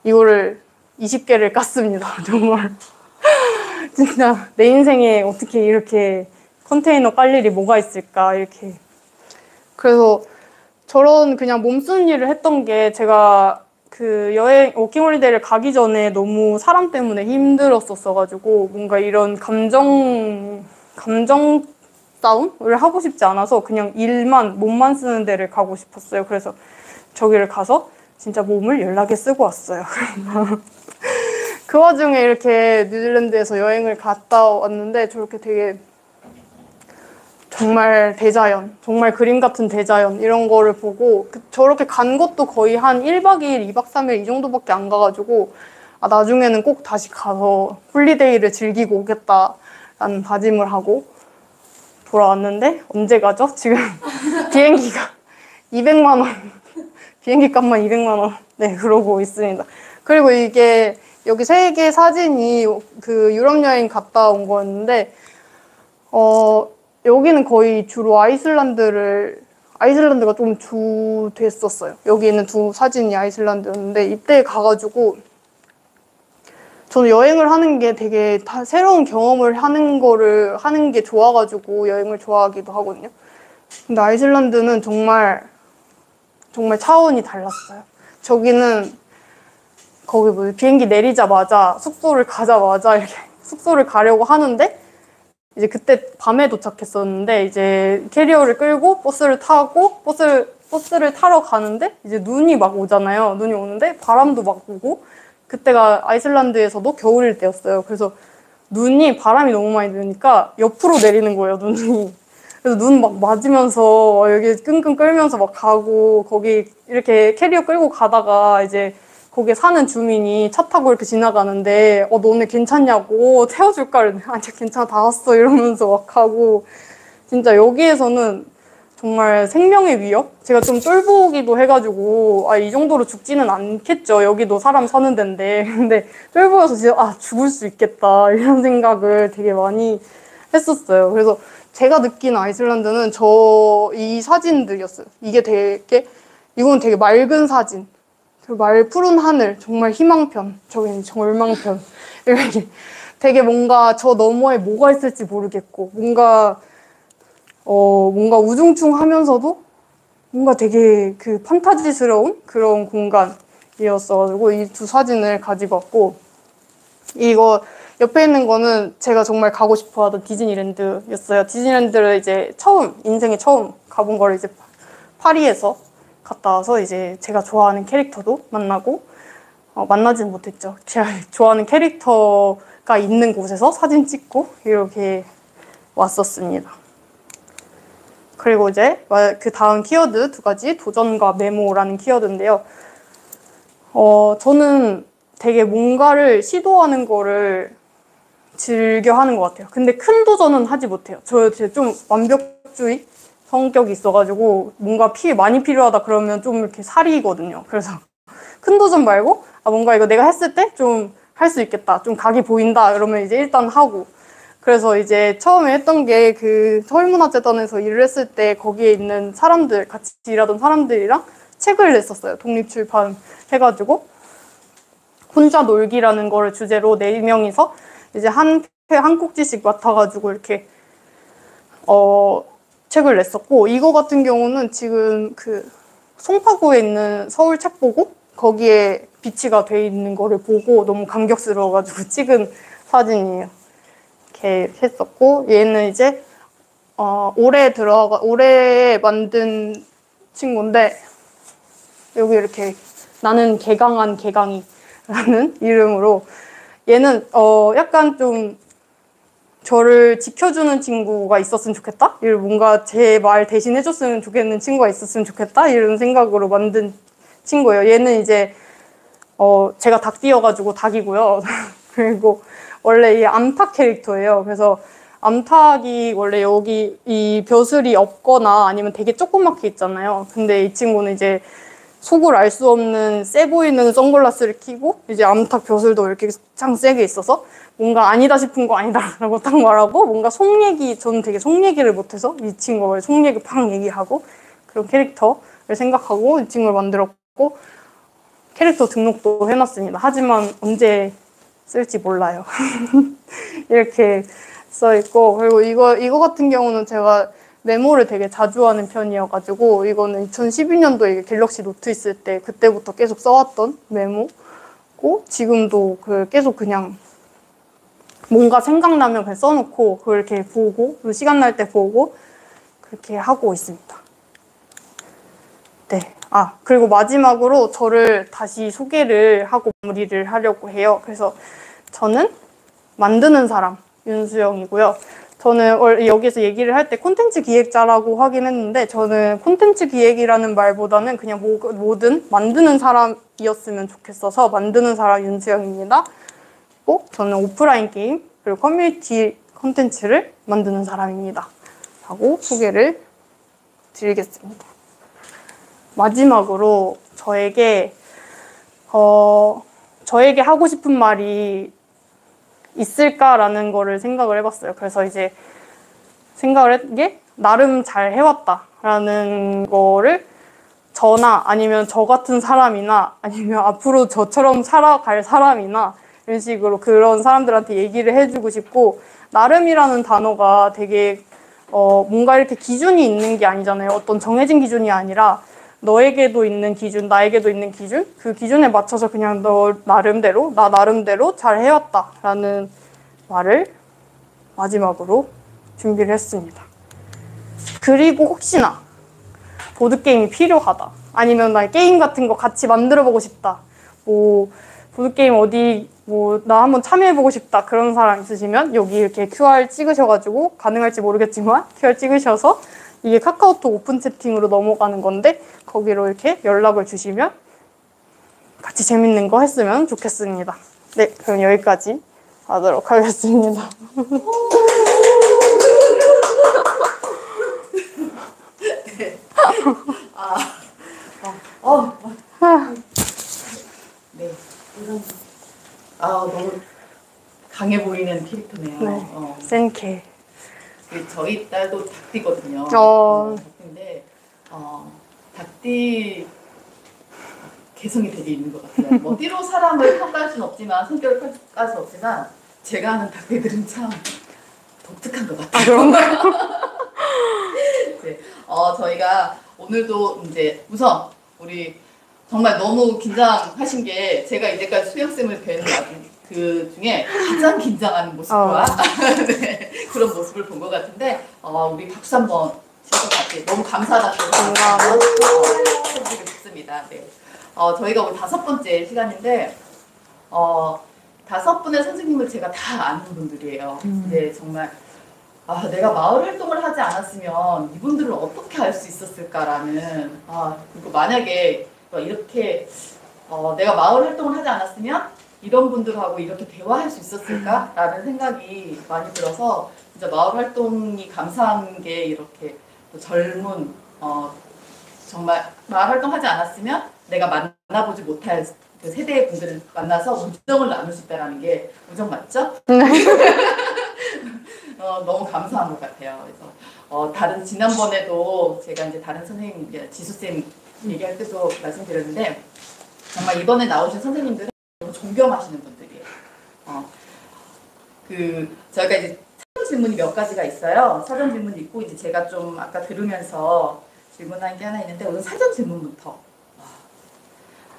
이거를 20개를 깠습니다. 정말 진짜 내 인생에 어떻게 이렇게 컨테이너 깔 일이 뭐가 있을까 이렇게. 그래서 저런 그냥 몸 쓰는 일을 했던 게, 제가 그 워킹홀리데이를 가기 전에 너무 사람 때문에 힘들었었어가지고 뭔가 이런 감정 다운을 하고 싶지 않아서 그냥 몸만 쓰는 데를 가고 싶었어요. 그래서 저기를 가서 진짜 몸을 연락에 쓰고 왔어요. 그 와중에 이렇게 뉴질랜드에서 여행을 갔다 왔는데 저렇게 되게 정말 대자연, 정말 그림 같은 대자연 이런 거를 보고, 저렇게 간 것도 거의 한 1박 2일, 2박 3일 이 정도밖에 안 가가지고 나중에는 꼭 다시 가서 홀리데이를 즐기고 오겠다라는 다짐을 하고 돌아왔는데, 언제 가죠? 지금 비행기가 200만 원, 비행기 값만 200만 원, 네, 그러고 있습니다. 그리고 이게 여기 3개 사진이 그 유럽 여행 갔다 온 거였는데, 여기는 거의 주로 아이슬란드가 좀 주됐었어요. 여기 있는 두 사진이 아이슬란드였는데, 이때 가가지고 저는 여행을 하는 게 되게 새로운 경험을 하는 게 좋아가지고 여행을 좋아하기도 하거든요. 근데 아이슬란드는 정말 차원이 달랐어요. 저기는 거기 비행기 내리자마자 숙소를 가자마자 이렇게 숙소를 가려고 하는데, 이제 그때 밤에 도착했었는데 이제 캐리어를 끌고 버스를 타러 가는데 이제 눈이 막 오잖아요. 눈이 오는데 바람도 막 오고, 그때가 아이슬란드에서도 겨울일 때였어요. 그래서 바람이 너무 많이 드니까 옆으로 내리는 거예요, 눈이. 그래서 눈 막 맞으면서 여기 끙끙 끌면서 막 가고, 거기 이렇게 캐리어 끌고 가다가 이제 거기에 사는 주민이 차 타고 이렇게 지나가는데 너네 괜찮냐고 태워줄까? 아니 괜찮아, 다 왔어 이러면서 막 가고. 진짜 여기에서는 정말 생명의 위협? 제가 좀 쫄보기도 해가지고 이 정도로 죽지는 않겠죠. 여기도 사람 사는 데인데. 근데 쫄보여서 진짜 죽을 수 있겠다 이런 생각을 되게 많이 했었어요. 그래서 제가 느낀 아이슬란드는 이 사진들이었어요. 이건 되게 맑은 사진. 푸른 하늘, 정말 희망편, 저기는 절망편. 이렇게 되게 뭔가 저 너머에 뭐가 있을지 모르겠고, 뭔가 우중충하면서도 뭔가 되게 판타지스러운 그런 공간이었어가지고 이 두 사진을 가지고 왔고, 이거 옆에 있는 거는 제가 정말 가고 싶어 하던 디즈니랜드였어요. 디즈니랜드를 이제 인생에 처음 가본 거를 이제 파리에서 갔다 와서 이제 제가 좋아하는 캐릭터도 만나고, 만나진 못했죠. 제가 좋아하는 캐릭터가 있는 곳에서 사진 찍고 이렇게 왔었습니다. 그리고 이제 그 다음 키워드 두 가지, 도전과 메모라는 키워드인데요. 저는 되게 뭔가를 시도하는 거를 즐겨 하는 것 같아요. 근데 큰 도전은 하지 못해요. 저 좀 완벽주의 성격이 있어가지고 뭔가 많이 필요하다 그러면 좀 이렇게 살이거든요. 그래서 큰 도전 말고 뭔가 이거 내가 했을 때 좀 할 수 있겠다, 좀 각이 보인다 그러면 이제 일단 하고. 그래서 이제 처음에 했던 게 그 서울문화재단에서 일을 했을 때 거기에 있는 사람들, 같이 일하던 사람들이랑 책을 냈었어요. 독립출판 해가지고 혼자 놀기라는 거를 주제로 4명이서 이제 한 꼭지씩 맡아가지고 이렇게 책을 냈었고, 이거 같은 경우는 지금 그 송파구에 있는 서울책보고 거기에 비치가 돼 있는 거를 보고 너무 감격스러워가지고 찍은 사진이에요. 이렇게 했었고, 얘는 이제 올해 만든 친구인데, 여기 이렇게 나는 개강한 개강이라는 이름으로, 얘는 약간 좀 저를 지켜주는 친구가 있었으면 좋겠다? 뭔가 제 말 대신 해줬으면 좋겠는 친구가 있었으면 좋겠다? 이런 생각으로 만든 친구예요. 얘는 이제 제가 닭띠여가지고 닭이고요. 그리고 원래 이 암탉 캐릭터예요. 그래서 암탉이 원래 여기 이 벼슬이 없거나 아니면 되게 조그맣게 있잖아요. 근데 이 친구는 이제 속을 알 수 없는 세 보이는 선글라스를 끼고 이제 암탉 벼슬도 이렇게 참 세게 있어서 뭔가 아니다 싶은 거 아니다라고 딱 말하고, 뭔가 속 얘기, 저는 되게 속 얘기를 못해서 이 친구가 속 얘기 팍 얘기하고 그런 캐릭터를 생각하고 이 친구를 만들었고, 캐릭터 등록도 해놨습니다. 하지만 언제 쓸지 몰라요. 이렇게 써있고, 그리고 이거 같은 경우는 제가 메모를 되게 자주 하는 편이어가지고, 이거는 2012년도에 갤럭시 노트 있을 때 그때부터 계속 써왔던 메모고, 지금도 계속 그냥 뭔가 생각나면 그냥 써놓고 그걸 이렇게 보고, 시간 날 때 보고 그렇게 하고 있습니다. 네. 그리고 마지막으로 저를 다시 소개를 하고 마무리를 하려고 해요. 그래서 저는 만드는 사람 윤수영이고요. 저는 여기서 얘기를 할 때 콘텐츠 기획자라고 하긴 했는데, 저는 콘텐츠 기획이라는 말보다는 그냥 뭐든 만드는 사람이었으면 좋겠어서 만드는 사람 윤수영입니다. 저는 오프라인 게임 그리고 커뮤니티 콘텐츠를 만드는 사람입니다 하고 소개를 드리겠습니다. 마지막으로 저에게 하고 싶은 말이 있을까라는 거를 생각을 해봤어요. 그래서 이제 생각을 한 게, 나름 잘 해왔다라는 거를 저나 아니면 저 같은 사람이나 아니면 앞으로 저처럼 살아갈 사람이나 이런 식으로 그런 사람들한테 얘기를 해주고 싶고, 나름이라는 단어가 되게 뭔가 이렇게 기준이 있는 게 아니잖아요. 어떤 정해진 기준이 아니라 너에게도 있는 기준, 나에게도 있는 기준, 그 기준에 맞춰서 그냥 나 나름대로 잘 해왔다라는 말을 마지막으로 준비를 했습니다. 그리고 혹시나 보드게임이 필요하다, 아니면 나 게임 같은 거 같이 만들어보고 싶다, 보드게임 나 한번 참여해보고 싶다, 그런 사람 있으시면 여기 이렇게 QR 찍으셔가지고, 가능할지 모르겠지만 QR 찍으셔서, 이게 카카오톡 오픈 채팅으로 넘어가는 건데 거기로 이렇게 연락을 주시면 같이 재밌는 거 했으면 좋겠습니다. 네, 그럼 여기까지 하도록 하겠습니다.
네. 너무 강해 보이는 캐릭터네요.
네. 센케.
저희 딸도 닭띠거든요. 닭띠인데 닭띠 개성이 되게 있는 것 같아요. 뭐 띠로 사람을 평가할 수는 없지만, 성격을 평가할 수는 없지만, 제가 아는 닭띠들은 참 독특한 것 같아요.
그런가요?
네. 저희가 오늘도 이제 우선 우리 정말 너무 긴장하신 게, 제가 이제까지 수영쌤을 뵌 그 중에 가장 긴장하는 모습과 네, 그런 모습을 본 것 같은데, 우리 박수 한번 쳐서 같이 너무 감사하다고 해주고 싶습니다. 네. 저희가 오늘 5번째 시간인데, 5분의 선생님을 제가 다 아는 분들이에요. 네, 정말 아, 내가 마을 활동을 하지 않았으면 이분들을 어떻게 알 수 있었을까라는, 그리고 만약에 이렇게 내가 마을 활동을 하지 않았으면 이런 분들하고 이렇게 대화할 수 있었을까라는 생각이 많이 들어서 진짜 마을 활동이 감사한 게 이렇게 또 젊은 정말 마을 활동하지 않았으면 내가 만나보지 못할 그 세대의 분들을 만나서 우정을 나눌 수 있다는 게 우정 맞죠? 너무 감사한 것 같아요. 그래서 다른 지난번에도 제가 이제 다른 선생님 지수쌤 얘기할 때도 말씀드렸는데 정말 이번에 나오신 선생님들은 너무 존경하시는 분들이에요. 저희가 이제 사전 질문이 몇 가지가 있어요. 사전 질문이 있고 이제 제가 좀 아까 들으면서 질문한 게 하나 있는데 우선 사전 질문부터.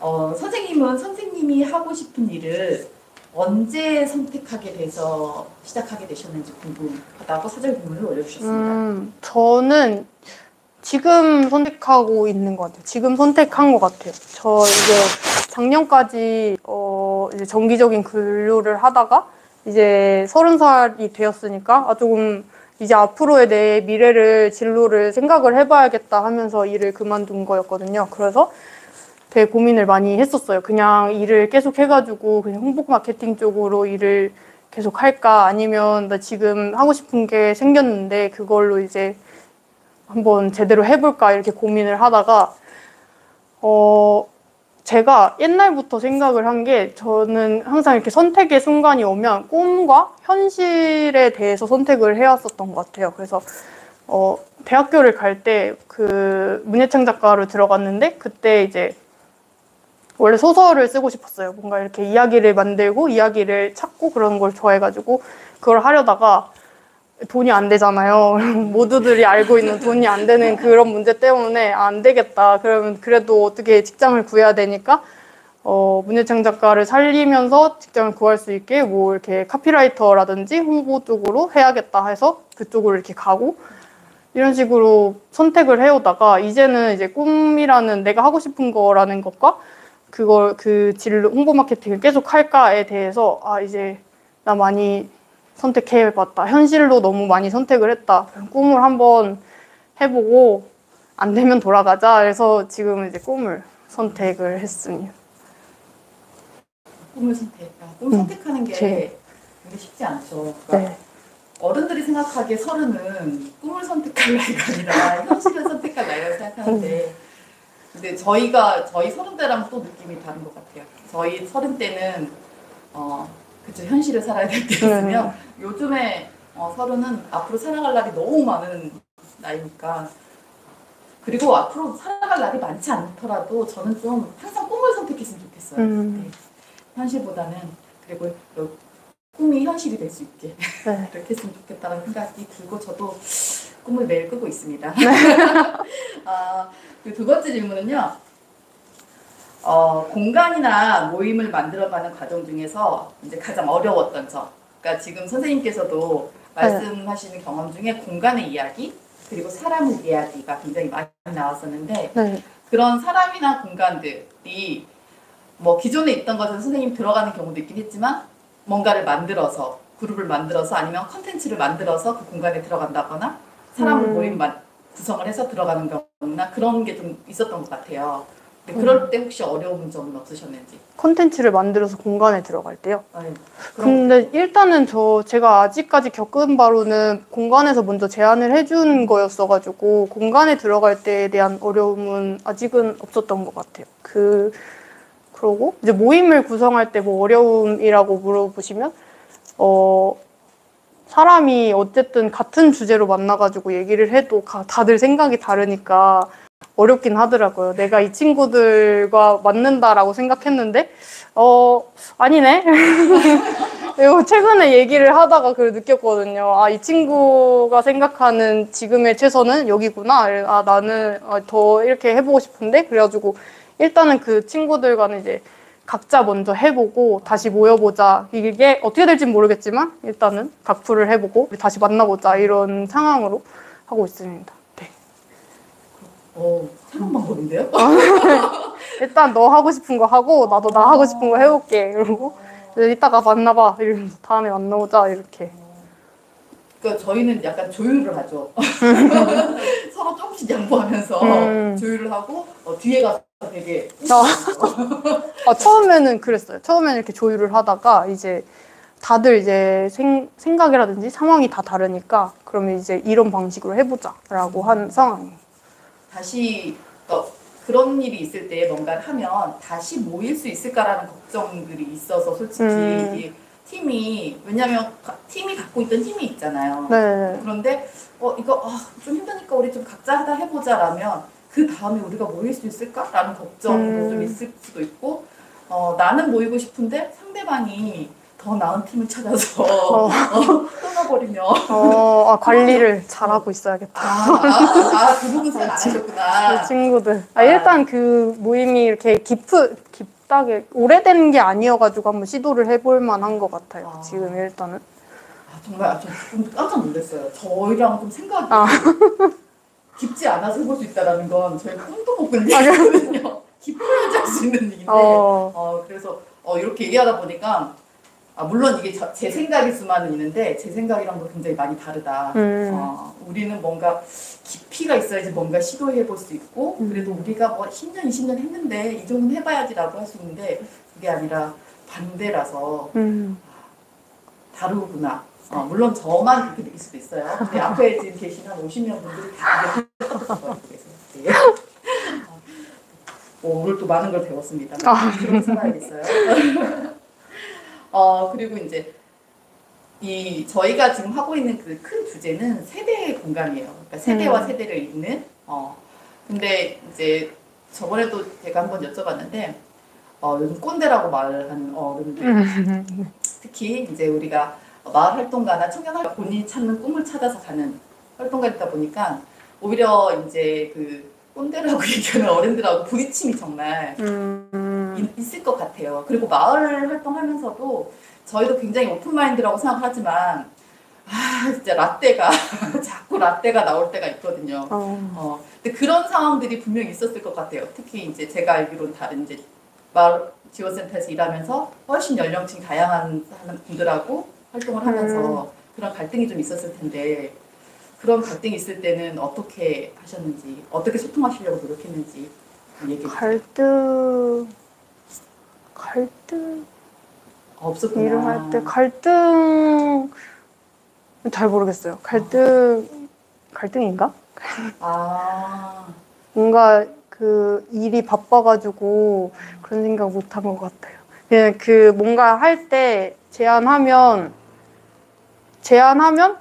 선생님은 선생님이 하고 싶은 일을 언제 선택하게 돼서 시작하게 되셨는지 궁금하다고 사전 질문을 올려주셨습니다.
저는 지금 선택하고 있는 것 같아요. 지금 선택한 것 같아요. 저 이제 작년까지 이제 정기적인 근로를 하다가 이제 30살이 되었으니까 조금 이제 앞으로의 내 미래를 진로를 생각을 해봐야겠다 하면서 일을 그만둔 거였거든요. 그래서 되게 고민을 많이 했었어요. 그냥 일을 계속 해가지고 그냥 홍보 마케팅 쪽으로 일을 계속 할까 아니면 나 지금 하고 싶은 게 생겼는데 그걸로 이제 한번 제대로 해볼까 이렇게 고민을 하다가 제가 옛날부터 생각을 한 게 저는 항상 이렇게 선택의 순간이 오면 꿈과 현실에 대해서 선택을 해왔었던 것 같아요. 그래서 대학교를 갈 때 그 문예창 작가로 들어갔는데 그때 이제 원래 소설을 쓰고 싶었어요. 뭔가 이렇게 이야기를 만들고 이야기를 찾고 그런 걸 좋아해가지고 그걸 하려다가 돈이 안 되잖아요. 모두들이 알고 있는 돈이 안 되는 그런 문제 때문에 안 되겠다. 그러면 그래도 어떻게 직장을 구해야 되니까 문예창 작가를 살리면서 직장을 구할 수 있게 뭐 이렇게 카피라이터라든지 홍보 쪽으로 해야겠다 해서 그쪽으로 이렇게 가고 이런 식으로 선택을 해오다가 이제는 이제 꿈이라는 내가 하고 싶은 거라는 것과 그 진로 홍보 마케팅을 계속 할까에 대해서 이제 나 많이 선택해봤다. 현실로 너무 많이 선택을 했다. 꿈을 한번 해보고 안 되면 돌아가자. 그래서 지금 이제 꿈을 선택을 했습니다.
꿈을 선택하는 게 되게 쉽지 않죠. 그러니까
네.
어른들이 생각하기에 30은 꿈을 선택할 나이가 아니라 현실을 선택할 나이라고 생각하는데 근데 저희 30대랑 또 느낌이 다른 것 같아요. 저희 30대는 그쵸, 현실을 살아야 될 때였으면 요즘에 30은 앞으로 살아갈 날이 너무 많은 나이니까 그리고 앞으로 살아갈 날이 많지 않더라도 저는 좀 항상 꿈을 선택했으면 좋겠어요. 네. 현실보다는 그리고 꿈이 현실이 될 수 있게 그렇게 했으면 좋겠다는 생각이 들고 저도 꿈을 매일 꾸고 있습니다. 그 두 번째 질문은요. 공간이나 모임을 만들어가는 과정 중에서 이제 가장 어려웠던 점. 그러니까 지금 선생님께서도 말씀하시는 경험 중에 공간의 이야기 그리고 사람의 이야기가 굉장히 많이 나왔었는데 그런 사람이나 공간들이 뭐 기존에 있던 것에서 선생님 들어가는 경우도 있긴 했지만 뭔가를 만들어서 그룹을 만들어서 아니면 컨텐츠를 만들어서 그 공간에 들어간다거나 사람을 모임 구성을 해서 들어가는 경우나 그런 게 좀 있었던 것 같아요. 근데 그럴 때 혹시 어려운 점은 없으셨는지?
콘텐츠를 만들어서 공간에 들어갈 때요? 근데 일단은 제가 아직까지 겪은 바로는 공간에서 먼저 제안을 해준 거였어가지고 공간에 들어갈 때에 대한 어려움은 아직은 없었던 것 같아요. 그러고 이제 모임을 구성할 때 뭐 어려움이라고 물어보시면 사람이 어쨌든 같은 주제로 만나가지고 얘기를 해도 다들 생각이 다르니까 어렵긴 하더라고요. 내가 이 친구들과 맞는다라고 생각했는데 아니네. 그리고 최근에 얘기를 하다가 그걸 느꼈거든요. 이 친구가 생각하는 지금의 최선은 여기구나. 나는 더 이렇게 해보고 싶은데 그래가지고 일단은 그 친구들과는 이제 각자 먼저 해보고 다시 모여보자. 이게 어떻게 될지 모르겠지만 일단은 각풀을 해보고 다시 만나보자 이런 상황으로 하고 있습니다. 네.
새로운 방법인데요?
일단 너 하고 싶은 거 하고 나도 나 하고 싶은 거 해볼게. 그러고 이따가 만나봐. 이러면서 다음에 만나보자 이렇게.
그러니까 저희는 약간 조율을 하죠. 서로 조금씩 양보하면서 조율을 하고 뒤에 가서 되게
처음에는 그랬어요. 처음에는 이렇게 조율을 하다가 이제 다들 이제 생각이라든지 상황이 다 다르니까 그러면 이제 이런 방식으로 해보자라고 한 상황이에요.
다시 그런 일이 있을 때 뭔가를 하면 다시 모일 수 있을까라는 걱정들이 있어서 솔직히 이게 팀이 왜냐면 팀이 갖고 있던 힘이 있잖아요.
네.
그런데 이거 좀 힘드니까 우리 좀 각자 하다 해보자라면 그 다음에 우리가 모일 수 있을까라는 걱정도 좀 있을 수도 있고 나는 모이고 싶은데 상대방이 더 나은 팀을 찾아서 떠나버리면
관리를 잘하고 있어야겠다.
그 부분 생각 안 하셨구나.
그 친구들. 일단 그 모임이 이렇게 깊다게 오래된 게 아니어가지고 한번 시도를 해볼 만한 것 같아요. 지금 일단은.
정말 좀 깜짝 놀랐어요. 저희랑 좀 생각이 깊지 않아서 해볼 수 있다는 건 저희 꿈도 못 꾸는 얘기거든요. 깊어야지 할 수 있는 얘기인데 그래서 이렇게 얘기하다 보니까 물론 이게 제 생각일 수만은 있는데 제 생각이랑도 굉장히 많이 다르다. 우리는 뭔가 깊이가 있어야지 뭔가 시도해 볼 수 있고 그래도 우리가 뭐 10년, 20년 했는데 이 정도는 해봐야지라고 할 수 있는데 그게 아니라 반대라서 다르구나. 물론 저만 그렇게 느낄 수도 있어요. 근데 앞에 지금 계신 한 50명 분들이 다 이게 오늘 또 많은 걸 배웠습니다. 그렇게 살아야겠어요. 그리고 이제 저희가 지금 하고 있는 그 큰 주제는 세대의 공감이에요. 그러니까 세대와 세대를 잇는. 근데 이제 저번에도 제가 한번 여쭤봤는데 요즘 꼰대라고 말하는 어른들, 특히 이제 우리가 마을 활동가나 청년 활동 본인이 찾는 꿈을 찾아서 가는 활동가이다 보니까 오히려 이제 그 꼰대라고 얘기하는 어른들하고 부딪힘이 정말 있을 것 같아요. 그리고 마을 활동하면서도 저희도 굉장히 오픈마인드라고 생각하지만 진짜 라떼가 자꾸 라떼가 나올 때가 있거든요. 근데 그런 상황들이 분명히 있었을 것 같아요. 특히 이제 제가 알기로는 다른 이제 마을 지원센터에서 일하면서 훨씬 연령층 다양한 분들하고 활동을 하면서 그런 갈등이 좀 있었을 텐데 그런 갈등이 있을 때는 어떻게 하셨는지, 어떻게 소통하시려고 노력했는지 얘기해 주세요.
갈등
없었구나.
일을 할 때 갈등 잘 모르겠어요. 갈등인가? 뭔가 그 일이 바빠가지고 그런 생각 못 한 것 같아요. 그냥 그 뭔가 할 때 제안하면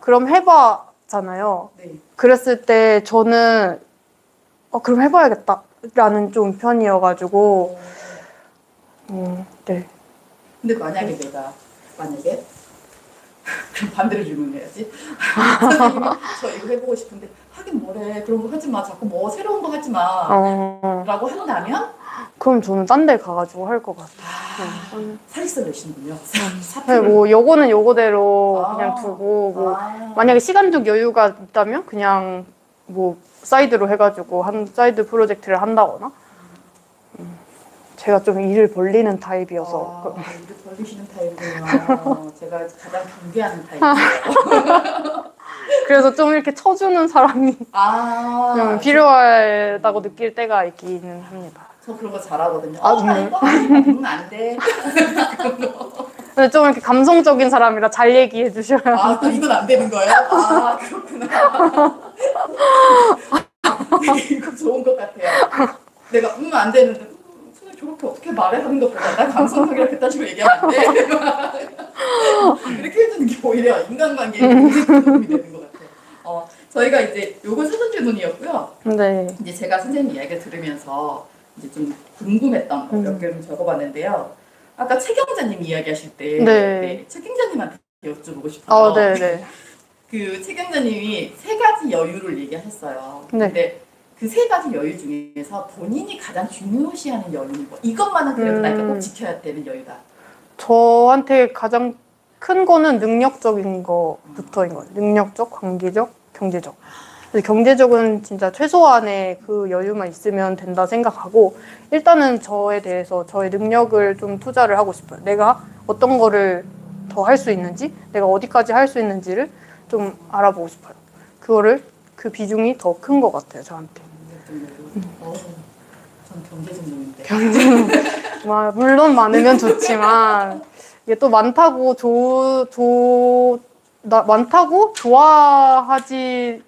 그럼 해봐잖아요.
네.
그랬을 때 저는 그럼 해봐야겠다라는 좀 편이어가지고 네.
근데 만약에 그럼 반대로 질문해야지. 선생님이 저 이거 해보고 싶은데 하긴 뭐래 그런 거 하지 마 자꾸 뭐 새로운 거 하지 마 라고 한다면
그럼 저는 딴 데 가가지고 할 것 같아요.
사직서 내시는군요.
네, 뭐 요거는 요거대로 그냥 두고 뭐 만약에 시간적 여유가 있다면 그냥 뭐 사이드로 해가지고 한 사이드 프로젝트를 한다거나 제가 좀 일을 벌리는 타입이어서
일을 벌리시는 타입이군요. 제가 가장 경계하는 타입이에요.
그래서 좀 이렇게 쳐주는 사람이 좀 필요하다고 느낄 때가 있기는 합니다.
저 그런 거 잘하거든요.
네.
이거 안 돼.
근데 좀 이렇게 감성적인 사람이라 잘 얘기해 주셔요.
또 이건 안 되는 거예요? 그렇구나. 이거 좋은 것 같아요. 내가 안 되는데 선생님 저렇게 어떻게 말해 하는 것보다 나 감성적이라 그딴 식으로 얘기하면 안 돼. 이렇게 해주는 게 오히려 인간관계에 굉장히 큰 도움이 되는 것 같아요. 저희가 이제 요건 사전 질문이었고요.
네.
이제 제가 선생님 이야기를 들으면서 이제 좀 궁금했던 거 몇 개를 좀 적어봤는데요. 아까 최경자님 이야기하실 때 최경자님한테 여쭤보고 싶어요.
네네.
그 최경자님이 3가지 여유를 얘기하셨어요. 근데 그 3가지 여유 중에서 본인이 가장 중요시하는 여유는 뭐 이것만은 그래도 나이가 꼭 지켜야 되는 여유다.
저한테 가장 큰 거는 능력적인 거부터인 거예요. 능력적, 관계적, 경제적. 경제적은 진짜 최소한의 그 여유만 있으면 된다 생각하고 일단은 저에 대해서 저의 능력을 좀 투자를 하고 싶어요. 내가 어떤 거를 더 할 수 있는지 내가 어디까지 할 수 있는지를 좀 좀 알아보고 싶어요. 그 비중이 더 큰 것 같아요, 저한테.
전 경제 전공인데.
물론 많으면 좋지만 이게 또 많다고 좋아하지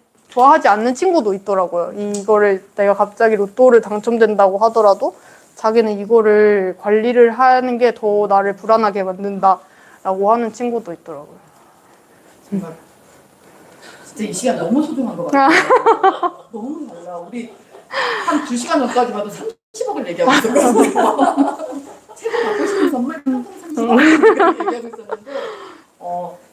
않는 친구도 있더라고요. 이거를 내가 갑자기 로또를 당첨된다고 하더라도 자기는 이거를 관리를 하는 게 더 나를 불안하게 만든다라고 하는 친구도 있더라고요.
정말 진짜 이 시간 너무 소중한 것 같아요. 너무 달라. 우리 한 2시간 전까지 봐도 30억을 얘기하고 있었거든요. 최고 받고 싶은 선물 평생 30억 얘기하고 있었는데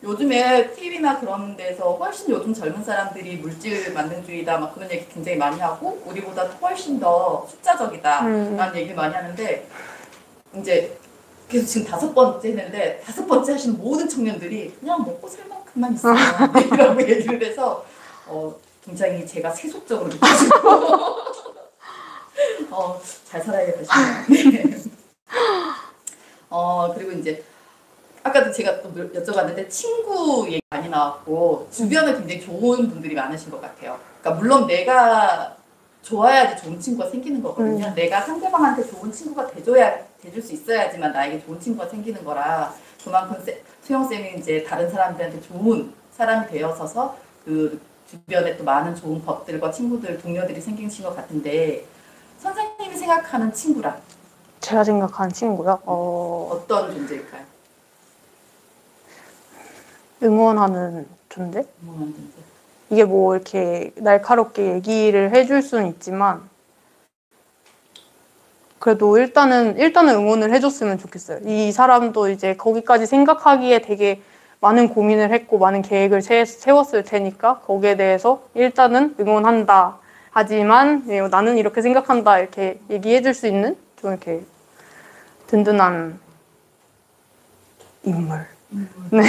요즘에 TV나 그런 데서 훨씬 요즘 젊은 사람들이 물질 만능주의다 막 그런 얘기 굉장히 많이 하고 우리보다 훨씬 더 숫자적이다 라는 얘기를 많이 하는데 이제 그래서 지금 5번째 했는데 5번째 하시는 모든 청년들이 그냥 먹고 살 만큼만 있어요 이라고 얘기를 해서 굉장히 제가 세속적으로 느껴지고 잘 살아야겠다 싶네요. 네. 그리고 이제 아까도 제가 또 여쭤봤는데 친구 얘기 많이 나왔고 주변에 굉장히 좋은 분들이 많으신 것 같아요. 그러니까 물론 내가 좋아야지 좋은 친구가 생기는 거거든요. 내가 상대방한테 좋은 친구가 돼줄 수 있어야지만 나에게 좋은 친구가 생기는 거라 그만큼 수영쌤이 이제 다른 사람들한테 좋은 사람이 되어서서 그 주변에 또 많은 좋은 법들과 친구들, 동료들이 생기신 것 같은데 선생님이 생각하는 친구란?
제가 생각하는 친구요?
어떤 존재일까요?
응원하는 존재?
응원하는 존재.
이게 뭐 이렇게 날카롭게 얘기를 해줄 수는 있지만 그래도 일단은 응원을 해줬으면 좋겠어요. 이 사람도 이제 거기까지 생각하기에 되게 많은 고민을 했고 많은 계획을 세웠을 테니까 거기에 대해서 일단은 응원한다. 하지만 나는 이렇게 생각한다 이렇게 얘기해줄 수 있는 좀 이렇게 든든한 인물. 네.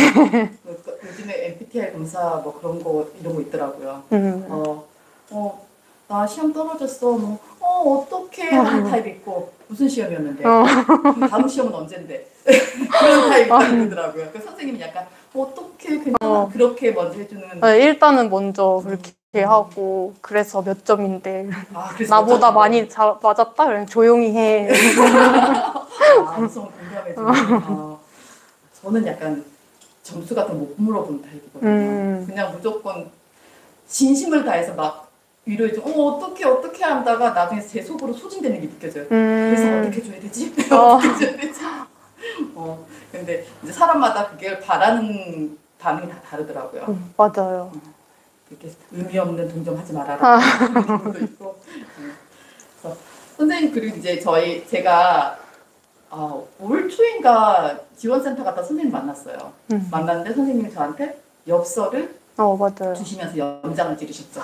요즘에 MBTI 검사 뭐 그런 거 이런 거 있더라고요. 나 시험 떨어졌어. 뭐 어떻게 하는 타입 있고 무슨 시험이었는데 다음 시험은 언젠데 그런 타입 있더라고요. 그 선생님이 약간 어떻게 괜찮아 그렇게 먼저 해주는.
일단은 먼저 그렇게 하고 그래서 몇 점인데
그래서
나보다 많이 맞았다? 그냥 조용히 해.
우선 공감해주는. 저는 약간 점수 같은 거 못 물어보는 타입이거든요. 그냥 무조건 진심을 다해서 막 위로해주고 어떻게 한다가 나중에 제 속으로 소진되는 게 느껴져요. 그래서 어떻게 줘야 되지? 어떻게 줘야 되지? 근데 이제 사람마다 그게 바라는 반응이 다 다르더라고요.
맞아요.
이렇게 의미 없는 동정하지 말아라. 그런 있고. 그래서 선생님 그리고 이제 제가 올 초인가 지원센터 갔다 선생님 만났어요. 만났는데 선생님이 저한테 엽서를
맞아요.
주시면서 연장을 찍으셨죠.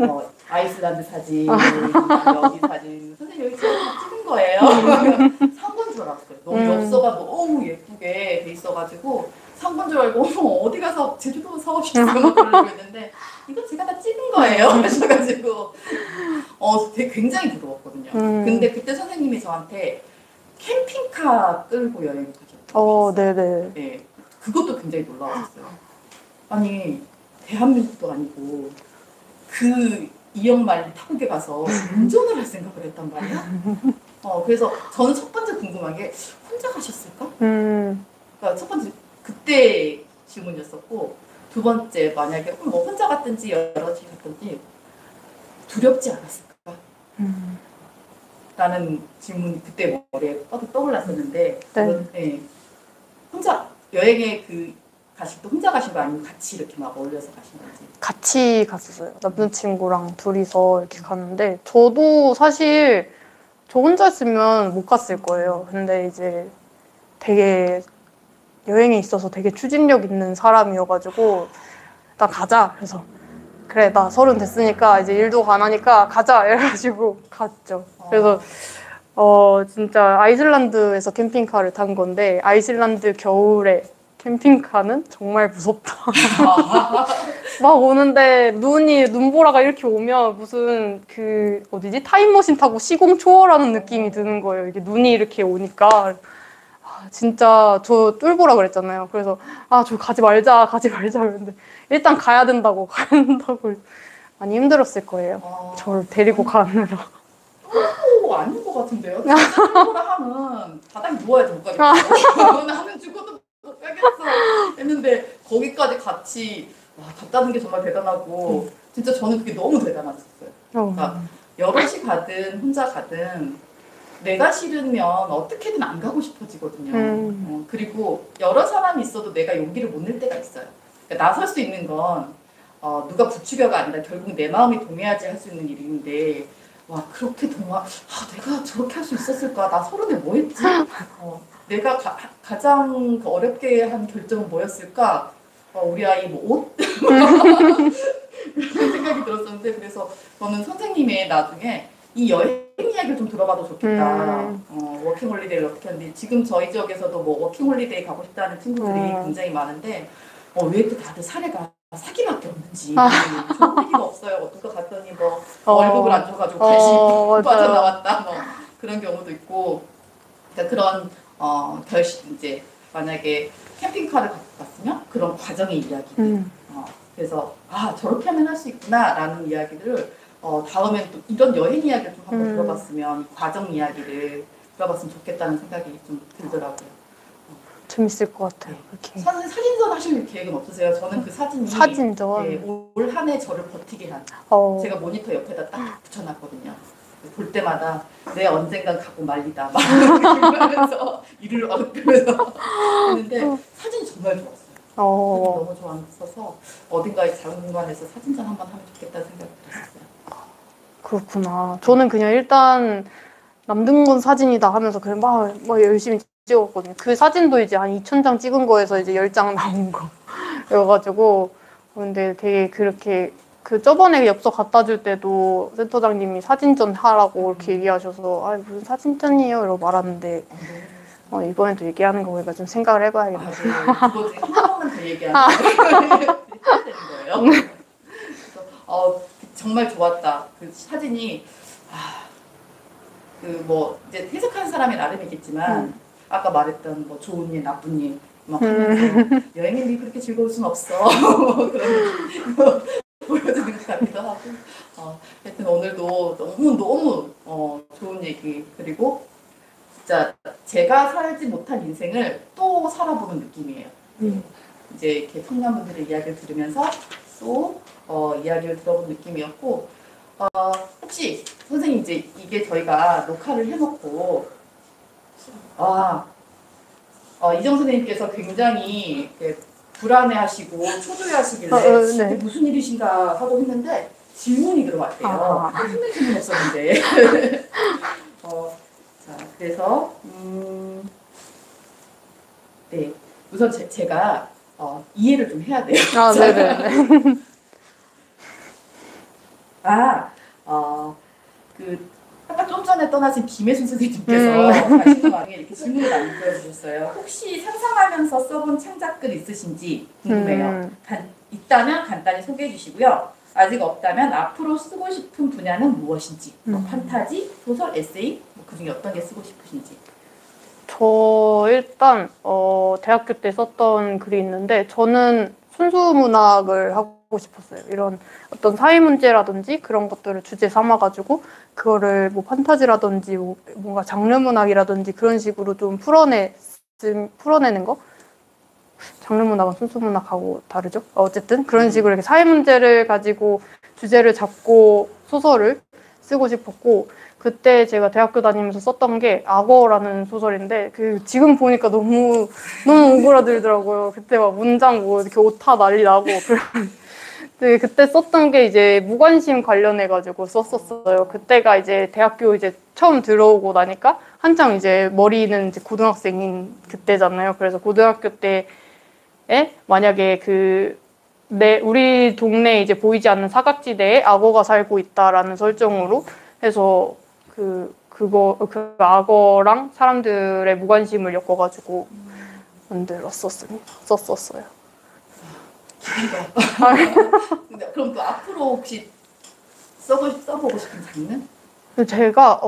네. 아이슬란드 사진, 여기 사진. 선생님 여기 제가 다 찍은 거예요. 산 건 줄 알았어요. 너무 엽서가 너무 예쁘게 돼 있어가지고 산 건 줄 알고 어디 가서 제주도 사오셨어요? 그러려고 했는데 이거 제가 다 찍은 거예요. 하셔가지고 되게 굉장히 부러웠거든요. 근데 그때 선생님이 저한테 캠핑카 끌고 여행 가셨어요.
네네.
네, 그것도 굉장히 놀라웠어요. 아니 대한민국도 아니고 그 2억 마일 타국에 가서 운전을 할 생각을 했단 말이야. 그래서 저는 첫 번째 궁금한 게 혼자 가셨을까? 그러니까 첫 번째 그때 질문이었었고 두 번째 만약에 뭐 혼자 갔든지 여럿이 갔든지 두렵지 않았을까? 라는 질문이 그때 머리에 떠올랐었는데 네. 혼자 여행에 가실 때 혼자 가신 거 아니면 같이 이렇게 막 어울려서 가신 건지?
같이 갔었어요. 남자친구랑 둘이서 이렇게 갔는데 저도 사실 저 혼자였으면 못 갔을 거예요. 근데 이제 되게 여행에 있어서 되게 추진력 있는 사람이어가지고 나 가자. 그래서 그래 나 30 됐으니까 이제 일도 안 하니까 가자 이래가지고 갔죠. 그래서 진짜 아이슬란드에서 캠핑카를 탄 건데 아이슬란드 겨울에 캠핑카는 정말 무섭다. 막 오는데 눈보라가 이렇게 오면 무슨 타임머신 타고 시공 초월하는 느낌이 드는 거예요. 이게 눈이 이렇게 오니까 진짜 저 뚫보라 그랬잖아요. 그래서 저 가지 말자 그랬는데 일단 가야 된다고 가야 된다고 많이 힘들었을 거예요. 저를 데리고 가느라.
아닌 것 같은데요? 뚫보라 하면 바닥에 누워야지 못 가겠어. 나는 죽어도 못 가겠어 했는데 거기까지 같이 갔다는 게 정말 대단하고 진짜 저는 그게 너무 대단했었어요. 그러니까 여럿이 가든 혼자 가든 내가 싫으면 어떻게든 안 가고 싶어지거든요. 그리고 여러 사람이 있어도 내가 용기를 못 낼 때가 있어요. 그러니까 나설 수 있는 건 누가 부추겨가 아니라 결국 내 마음이 동해야지 할 수 있는 일인데 와 그렇게 내가 저렇게 할 수 있었을까? 나 서른에 뭐 했지? 내가 가장 어렵게 한 결정은 뭐였을까? 우리 아이 뭐 옷? 그런 생각이 들었었는데 그래서 저는 선생님의 나중에 이 여행 이야기를 좀 들어봐도 좋겠다. 워킹홀리데이를 어떻게 하는지 지금 저희 지역에서도 뭐 워킹홀리데이 가고 싶다는 친구들이 굉장히 많은데 왜 이렇게 다들 사례가 사기밖에 없는지 좋은 얘기가 없어요. 누가 갔더니 뭐 월급을 안 줘가지고 다시 빠져나왔다 뭐 그런 경우도 있고 그러니까 그런 이제 만약에 캠핑카를 갖고 갔으면 그런 과정의 이야기들 그래서 저렇게 하면 할 수 있구나라는 이야기들을 다음엔 또 이런 여행 이야기를 좀 한번 들어봤으면 과정 이야기를 들어봤으면 좋겠다는 생각이 좀 들더라고요.
재밌을 것 같아요. 이렇게.
사진전 하실 계획은 없으세요? 저는 그 사진이
사진전
올 한 해 저를 버티게 한 제가 모니터 옆에다 딱 붙여놨거든요. 볼 때마다 내 언젠간 가고 말리다 막 이러면서 일을 그러면서 했는데 사진이 정말 좋았어요. 너무 좋았어서 어딘가에 작은 공간에서 사진전 한번 하면 좋겠다는 생각이 들었어요.
그렇구나. 저는 그냥 일단 남는 건 사진이다 하면서 그냥 막 열심히 찍었거든요. 그 사진도 이제 한 2,000장 찍은 거에서 이제 10장 나온 거여가지고 근데 되게 그렇게 저번에 엽서 갖다 줄 때도 센터장님이 사진전 하라고 이렇게 얘기하셔서 무슨 사진전이에요? 이러고 말았는데 이번에도 얘기하는 거 보니까 좀 생각을 해봐야겠네요.
그거 중에 한 번만 더 얘기하는 거예요. 그래서 정말 좋았다. 그 사진이 이제 해석하는 사람의 나름이겠지만 아까 말했던 뭐 좋은 일, 나쁜 일 막 하면서 여행이 그렇게 즐거울 순 없어. 그런 보여주는 것 같기도 하고. 하여튼 오늘도 너무 좋은 얘기 그리고 진짜 제가 살지 못한 인생을 또 살아보는 느낌이에요. 이제 이렇게 청년분들의 이야기를 들으면서 또 이야기를 들어본 느낌이었고 혹시 선생님 이제 이게 저희가 녹화를 해놓고 이정 선생님께서 굉장히 불안해하시고 초조해하시길래
네.
무슨 일이신가 하고 했는데 질문이 들어왔대요. 무슨 질문 없었는데. 자 그래서 네 우선 제가 이해를 좀 해야 돼요.
네네.
아까 좀 전에 떠나신 김혜순 선생님께서 자신의 말에 이렇게 질문을 남겨주셨어요. 혹시 상상하면서 써본 창작글 있으신지 궁금해요. 있다면 간단히 소개해 주시고요. 아직 없다면 앞으로 쓰고 싶은 분야는 무엇인지 판타지, 소설, 에세이 그중에 어떤 게 쓰고 싶으신지.
저 일단 대학교 때 썼던 글이 있는데 저는 순수문학을 하고 싶었어요. 이런 어떤 사회 문제라든지 그런 것들을 주제 삼아가지고 그거를 뭐 판타지라든지 뭔가 장르 문학이라든지 그런 식으로 좀 풀어내는 거? 장르 문학은 순수 문학하고 다르죠? 어쨌든 그런 식으로 이렇게 사회 문제를 가지고 주제를 잡고 소설을 쓰고 싶었고 그때 제가 대학교 다니면서 썼던 게 악어라는 소설인데 지금 보니까 너무 오그라들더라고요. 그때 막 문장 뭐 이렇게 오타 난리 나고 네, 그때 썼던 게 이제 무관심 관련해가지고 썼었어요. 그때가 이제 대학교 이제 처음 들어오고 나니까 한창 이제 머리는 이제 고등학생인 그때잖아요. 그래서 고등학교 때에 만약에 우리 동네에 이제 보이지 않는 사각지대에 악어가 살고 있다라는 설정으로 해서 그 악어랑 사람들의 무관심을 엮어가지고 썼었어요.
그럼 또 앞으로 혹시 써보고 싶은 장르?
제가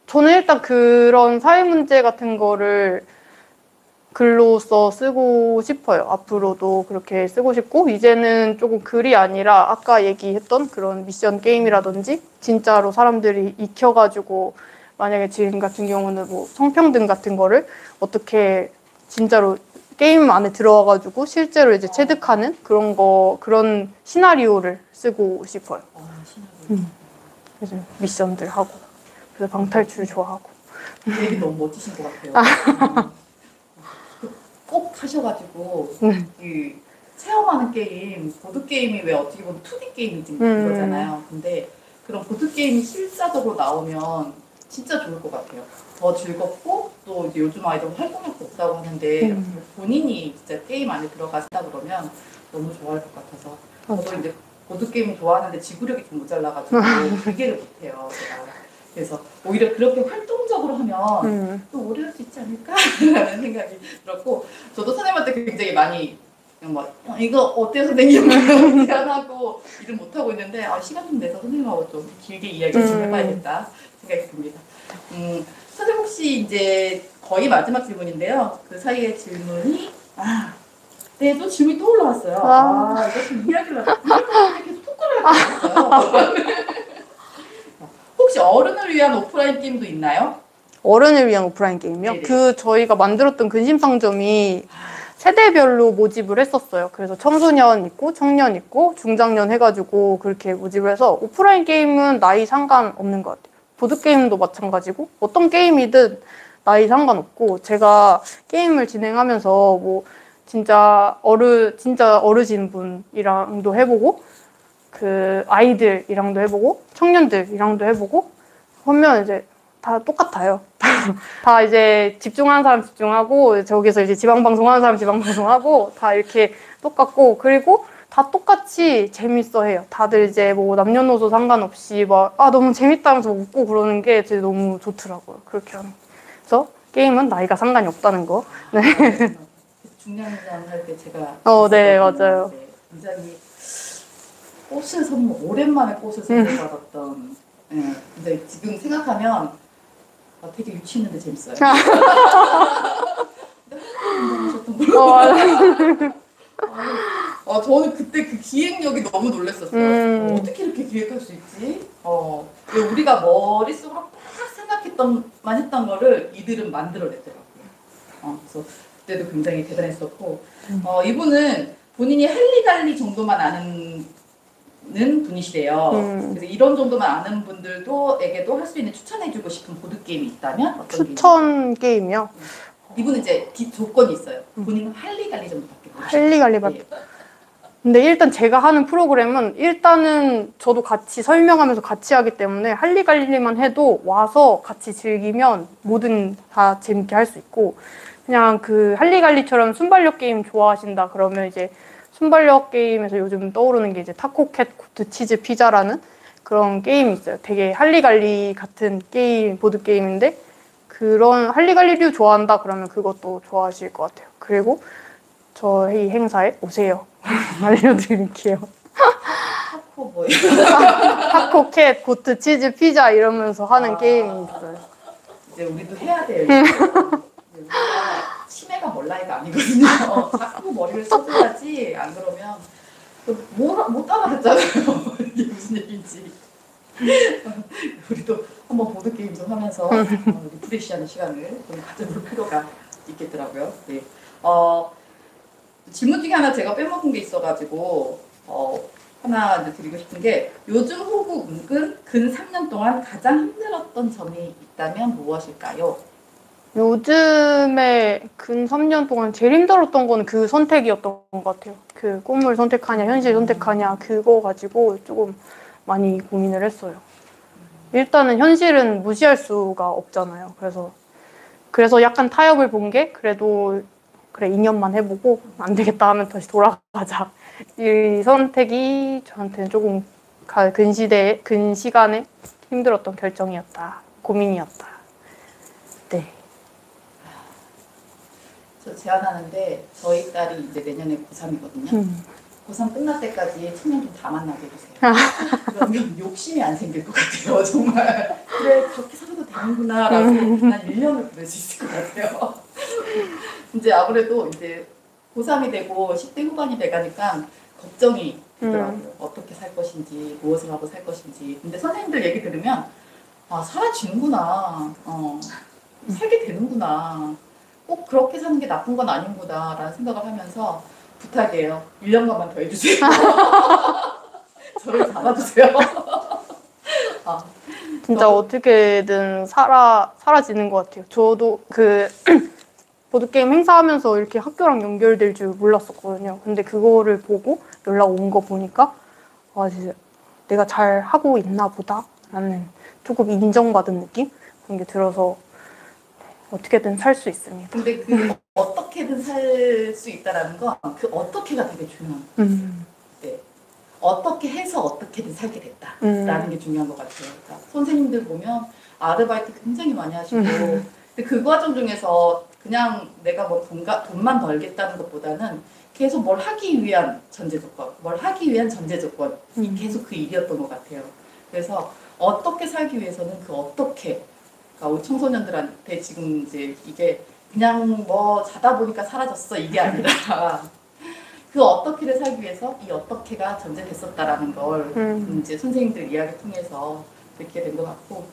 저는 일단 그런 사회 문제 같은 거를 글로써 쓰고 싶어요. 앞으로도 그렇게 쓰고 싶고, 이제는 조금 글이 아니라 아까 얘기했던 그런 미션 게임이라든지 진짜로 사람들이 익혀가지고 만약에 지금 같은 경우는 뭐 성평등 같은 거를 어떻게 진짜로 게임 안에 들어와가지고 실제로 이제 체득하는 그런 거, 그런 시나리오를 쓰고 싶어요.
시나리오.
그래서 미션들 하고, 그래서 방탈출 좋아하고.
되게 너무 멋지신 것 같아요. 꼭 하셔가지고 그 체험하는 게임, 보드 게임이 왜 어떻게 보면 2D 게임이지 이거잖아요. 근데 그런 보드 게임이 실사적으로 나오면 진짜 좋을 것 같아요. 더 즐겁고 또 이제 요즘 아이들 활동력도 없다고 하는데 본인이 진짜 게임 안에 들어가신다 그러면 너무 좋아할 것 같아서 저도 이제 보드 게임 좋아하는데 지구력이 좀 모자라가지고 기계를 못해요. 제가. 그래서 오히려 그렇게 활동적으로 하면 또 오래 할 수 있지 않을까라는 생각이 들었고 저도 선생님한테 굉장히 많이 그냥 뭐 이거 어때요 선생님 제안하고 일을 못하고 있는데 시간 좀 내서 선생님하고 좀 길게 이야기를 좀 해봐야겠다 생각이 듭니다. 선생님 혹시 이제 거의 마지막 질문인데요. 그 사이에 질문이 네, 또 질문이 또 올라왔어요. 이거 좀 이야기를 계속 토크를 하고 있어요. 혹시 어른을 위한 오프라인 게임도 있나요?
어른을 위한 오프라인 게임이요?
네네.
그 저희가 만들었던 근심상점이 세대별로 모집을 했었어요. 그래서 청소년 있고 청년 있고 중장년 해가지고 그렇게 모집을 해서 오프라인 게임은 나이 상관없는 것 같아요. 보드게임도 마찬가지고 어떤 게임이든 나이 상관없고 제가 게임을 진행하면서 뭐 진짜 어르신 분이랑도 해보고 그 아이들이랑도 해보고 청년들이랑도 해보고 하면 이제 다 똑같아요. 다 이제 집중하는 사람 집중하고 저기서 이제 지방방송하는 사람 지방방송하고 다 이렇게 똑같고 그리고 다 똑같이 재밌어 해요. 다들 이제 뭐 남녀노소 상관없이 막 너무 재밌다면서 웃고 그러는 게 되게 너무 좋더라고요. 그렇게 하는 거. 그래서 게임은 나이가 상관이 없다는 거. 네.
중년전 할 때 제가
네, 맞아요.
네, 굉장히 꽃을 선물 오랜만에 꽃을 선물받았던 근데 지금 생각하면 되게 유치 있는데 재밌어요. 운동하셨던 걸로. 저는 그때 그 기획력이 너무 놀랐었어요. 어떻게 이렇게 기획할 수 있지? 왜 우리가 머릿속으로 딱 생각했던 했던 거를 이들은 만들어냈더라고요. 그래서 그때도 굉장히 대단했었고 이분은 본인이 할리갈리 정도만 아는 분이시래요. 그래서 이런 정도만 아는 분들도에게도 할 수 있는 추천해주고 싶은 보드 게임이 있다면 어떤
추천 게임이요?
이분은 이제 조건이 있어요. 본인은 할리갈리 정도밖에 모르시고.
할리갈리밖에. 근데 일단 제가 하는 프로그램은 일단은 저도 같이 설명하면서 같이 하기 때문에 할리갈리만 해도 와서 같이 즐기면 뭐든 다 재밌게 할 수 있고 그냥 그 할리갈리처럼 순발력 게임 좋아하신다 그러면 이제 순발력 게임에서 요즘 떠오르는 게 이제 타코캣 고트 치즈 피자라는 그런 게임이 있어요. 되게 할리갈리 같은 게임, 보드 게임인데 그런 할리갈리류 좋아한다 그러면 그것도 좋아하실 것 같아요. 그리고 저희 행사에 오세요. 알려드릴게요.
타코 뭐예요?
타코캣 고트 치즈 피자 이러면서 하는 게임이 있어요.
이제 우리도 해야 돼요. 우리가 치매가 몰라이가 아니거든요. 자꾸 머리를 써줘야지 안 그러면 못 알아듣잖아요. 이게 무슨 얘기인지. 우리도 한번 보드 게임 좀 하면서 리프레시하는 시간을 좀 가져볼 필요가 있겠더라고요. 네. 질문 중에 하나 제가 빼먹은 게 있어가지고 하나 이제 드리고 싶은 게 요즘 호구 은근 근 3년 동안 가장 힘들었던 점이 있다면 무엇일까요?
요즘에 근 3년 동안 제일 힘들었던 거는 그 선택이었던 것 같아요. 그 꿈을 선택하냐 현실 선택하냐 그거 가지고 조금 많이 고민을 했어요. 일단은 현실은 무시할 수가 없잖아요. 그래서 약간 타협을 본 게 그래도 그래 2년만 해보고 안 되겠다 하면 다시 돌아가자. 이 선택이 저한테는 조금 근 시간에 힘들었던 결정이었다. 고민이었다. 네.
저 제안하는데 저희 딸이 이제 내년에 고3이거든요. 고3 끝날 때까지 청년 좀 다 만나게 해주세요. 그러면 욕심이 안 생길 것 같아요. 정말 그래 그렇게 살아도 돼 되는구나라고 한 1년을 보낼 수 있을 것 같아요. 이제 아무래도 이제 고3이 되고 10대 후반이 돼가니까 걱정이 되더라고요. 어떻게 살 것인지, 무엇을 하고 살 것인지. 근데 선생님들 얘기 들으면 아, 사라지는구나. 살게 되는구나. 꼭 그렇게 사는 게 나쁜 건 아닌구나 라는 생각을 하면서 부탁이에요. 1년간만 더 해주세요. 저를 잡아주세요. 아,
진짜 어떻게든 사라지는 것 같아요. 저도 그 보드게임 행사하면서 이렇게 학교랑 연결될 줄 몰랐었거든요. 근데 그거를 보고 연락 온 거 보니까 아, 진짜 내가 잘 하고 있나 보다 라는 조금 인정받은 느낌? 그런 게 들어서 어떻게든 살 수 있습니다.
근데 그 어떻게든 살 수 있다라는 건 그 어떻게가 되게 중요한 거예요. 네. 어떻게 해서 어떻게든 살게 됐다라는 게 중요한 것 같아요. 그러니까 선생님들 보면 아르바이트 굉장히 많이 하시고 근데 그 과정 중에서 그냥 내가 뭐 돈만 벌겠다는 것보다는 계속 뭘 하기 위한 전제 조건, 뭘 하기 위한 전제 조건이 계속 그 일이었던 것 같아요. 그래서 어떻게 살기 위해서는 그 어떻게 그러니까 우리 청소년들한테 지금 이제 이게 그냥 뭐 자다 보니까 사라졌어 이게 아니라 그 어떻게를 살기 위해서 이 어떻게가 전제됐었다라는 걸 이제 선생님들 이야기 통해서 듣게 된 것 같고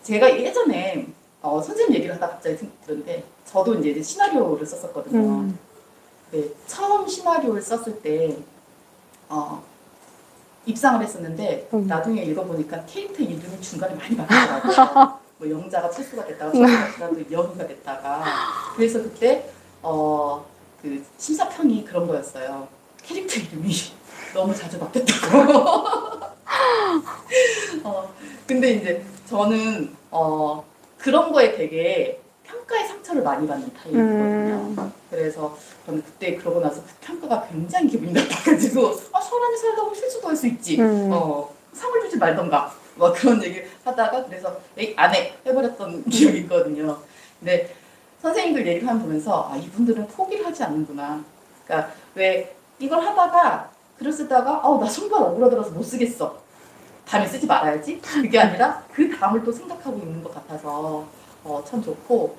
제가 예전에 선생님 얘기를 하다 갑자기 들었는데 저도 이제 시나리오를 썼었거든요. 네, 처음 시나리오를 썼을 때 입상을 했었는데 나중에 읽어보니까 캐릭터 이름이 중간에 많이 바뀌더라고요. 뭐 영자가 철수가 됐다가 철수가 여우가 됐다가 그래서 그때 그 심사평이 그런 거였어요. 캐릭터 이름이 너무 자주 바뀌었다고. 근데 이제 저는 그런 거에 되게 평가의 상처를 많이 받는 타입이거든요. 그래서 저는 그때 그러고 나서 그 평가가 굉장히 기분이 나빠가지고 사람이 살다 보면 실수도 할 수 있지. 상을 주지 말던가. 뭐 그런 얘기 하다가 그래서 안 해버렸던 기억이 있거든요. 근데 선생님들 얘기를 하면 보면서 이분들은 포기를 하지 않는구나. 그러니까 왜 이걸 하다가 글을 쓰다가 나 정말 억울하더라서 못 쓰겠어. 다음에 쓰지 말아야지. 그게 아니라 그 다음을 또 생각하고 있는 것 같아서 참 좋고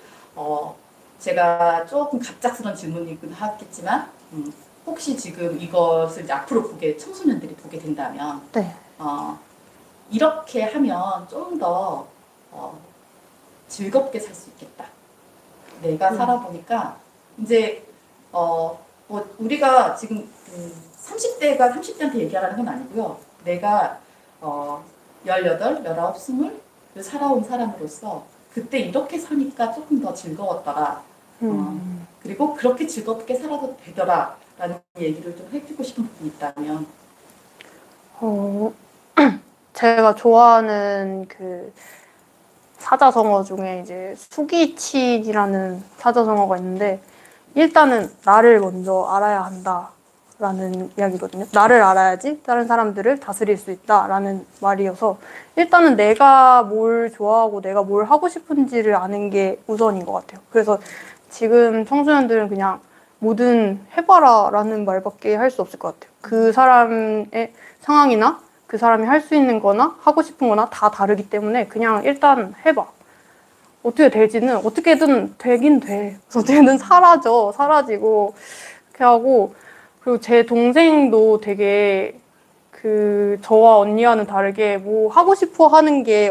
제가 조금 갑작스러운 질문이긴 하겠지만 혹시 지금 이것을 이제 앞으로 청소년들이 보게 된다면
네.
이렇게 하면 좀 더 즐겁게 살 수 있겠다. 내가 살아보니까 이제 뭐 우리가 지금 30대가 30대한테 얘기하라는 건 아니고요. 내가 18, 19, 20을 살아온 사람으로서 그때 이렇게 사니까 조금 더 즐거웠더라. 그리고 그렇게 즐겁게 살아도 되더라. 라는 얘기를 좀 해주고 싶은 부분이 있다면
제가 좋아하는 그 사자성어 중에 이제 수기친이라는 사자성어가 있는데 일단은 나를 먼저 알아야 한다라는 이야기거든요. 나를 알아야지 다른 사람들을 다스릴 수 있다라는 말이어서 일단은 내가 뭘 좋아하고 내가 뭘 하고 싶은지를 아는 게 우선인 것 같아요. 그래서 지금 청소년들은 그냥 뭐든 해봐라 라는 말밖에 할 수 없을 것 같아요. 그 사람의 상황이나 그 사람이 할 수 있는 거나 하고 싶은 거나 다 다르기 때문에 그냥 일단 해봐. 어떻게 될지는 어떻게든 되긴 돼. 어떻게든 사라지고 그렇게 하고 그리고 제 동생도 되게 그 저와 언니와는 다르게 뭐 하고 싶어 하는 게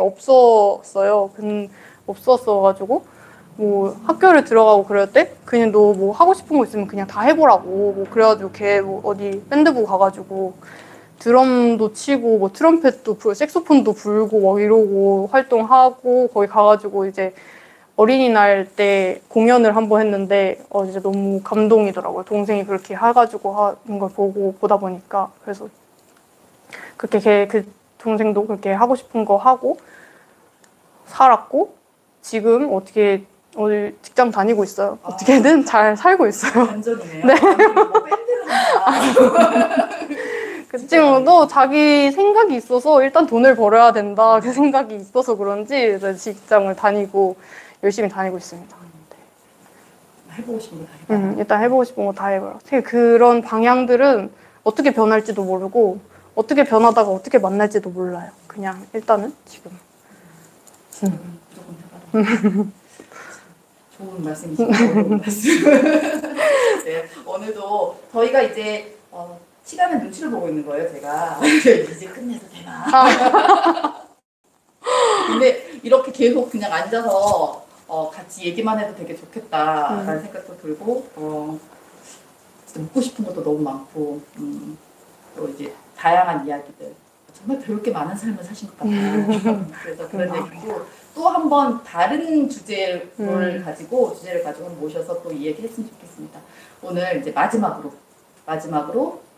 없었어가지고 뭐 학교를 들어가고 그럴 때 그냥 너 뭐 하고 싶은 거 있으면 그냥 다 해보라고 뭐 그래가지고 걔 뭐 어디 밴드부 가가지고 드럼도 치고 뭐 트럼펫도 불고 색소폰도 불고 막 이러고 활동하고 거기 가가지고 이제 어린이날 때 공연을 한번 했는데 이제 너무 감동이더라고요. 동생이 그렇게 해가지고 하는 걸 보다 보니까 그래서 그렇게 그 동생도 그렇게 하고 싶은 거 하고 살았고 지금 어떻게 직장 다니고 있어요. 어떻게든 잘 살고 있어요.
완전이네요.
네.
뭐 밴드를 한다.
그 친구도 자기 생각이 있어서 일단 돈을 벌어야 된다 그 생각이 있어서 그런지 직장을 다니고 열심히 다니고 있습니다.
해보고 싶은 거 다 해봐.
일단 해보고 싶은 거 다 해봐요. 그런 방향들은 어떻게 변할지도 모르고 어떻게 변하다가 어떻게 만날지도 몰라요. 그냥 일단은 지금.
무조건 해봐라. 좋은 말씀이시죠. 어려운 말씀. 네, 오늘도 저희가 이제 시간의 눈치를 보고 있는 거예요, 제가. 이제 끝내도 되나. 근데 이렇게 계속 그냥 앉아서 같이 얘기만 해도 되게 좋겠다라는 생각도 들고, 진짜 묻고 싶은 것도 너무 많고, 또 이제 다양한 이야기들. 정말 배울 게 많은 삶을 사신 것 같아요. 그래서 그런 얘기고, 또 한 번 다른 주제를 가지고 모셔서 또 이 얘기 했으면 좋겠습니다. 오늘 이제 마지막으로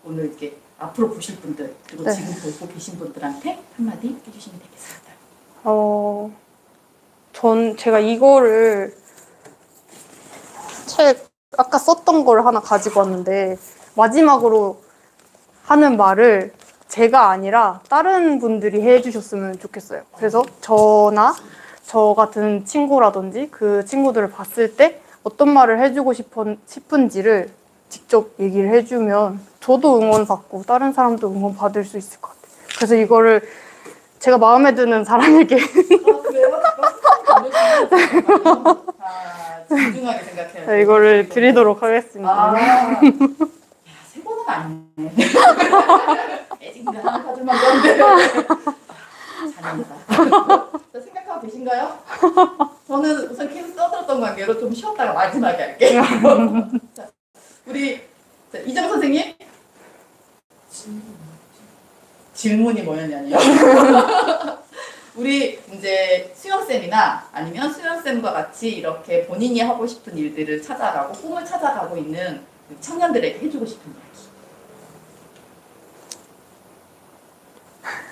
오늘 이렇게 앞으로 보실 분들, 그리고
네.
지금 보고 계신 분들한테 한마디 해주시면 되겠습니다.
제가 이거를 아까 썼던 걸 하나 가지고 왔는데, 마지막으로 하는 말을 제가 아니라 다른 분들이 해주셨으면 좋겠어요. 그래서 저나 저 같은 친구라든지 그 친구들을 봤을 때 어떤 말을 해주고 싶은지를 직접 얘기를 해주면 저도 응원받고 다른 사람도 응원받을 수 있을 것 같아요. 그래서 이거를 제가 마음에 드는 사람에게
그래요? 진중하게 생각해요.
이거를 드리도록 하겠습니다.
야, 세 번은 아니네. 애진이가 하는 카드만 그런데. 잘합니다. 생각하고 계신가요? 저는 우선 계속 써들었던 관계로 좀 쉬었다가 마지막에 할게요. 자, 우리 이정 선생님. 질문이 뭐였냐니요? 우리 이제 수영쌤이나 아니면 수영쌤과 같이 이렇게 본인이 하고 싶은 일들을 찾아가고 꿈을 찾아가고 있는 청년들에게 해주고 싶은 이야기.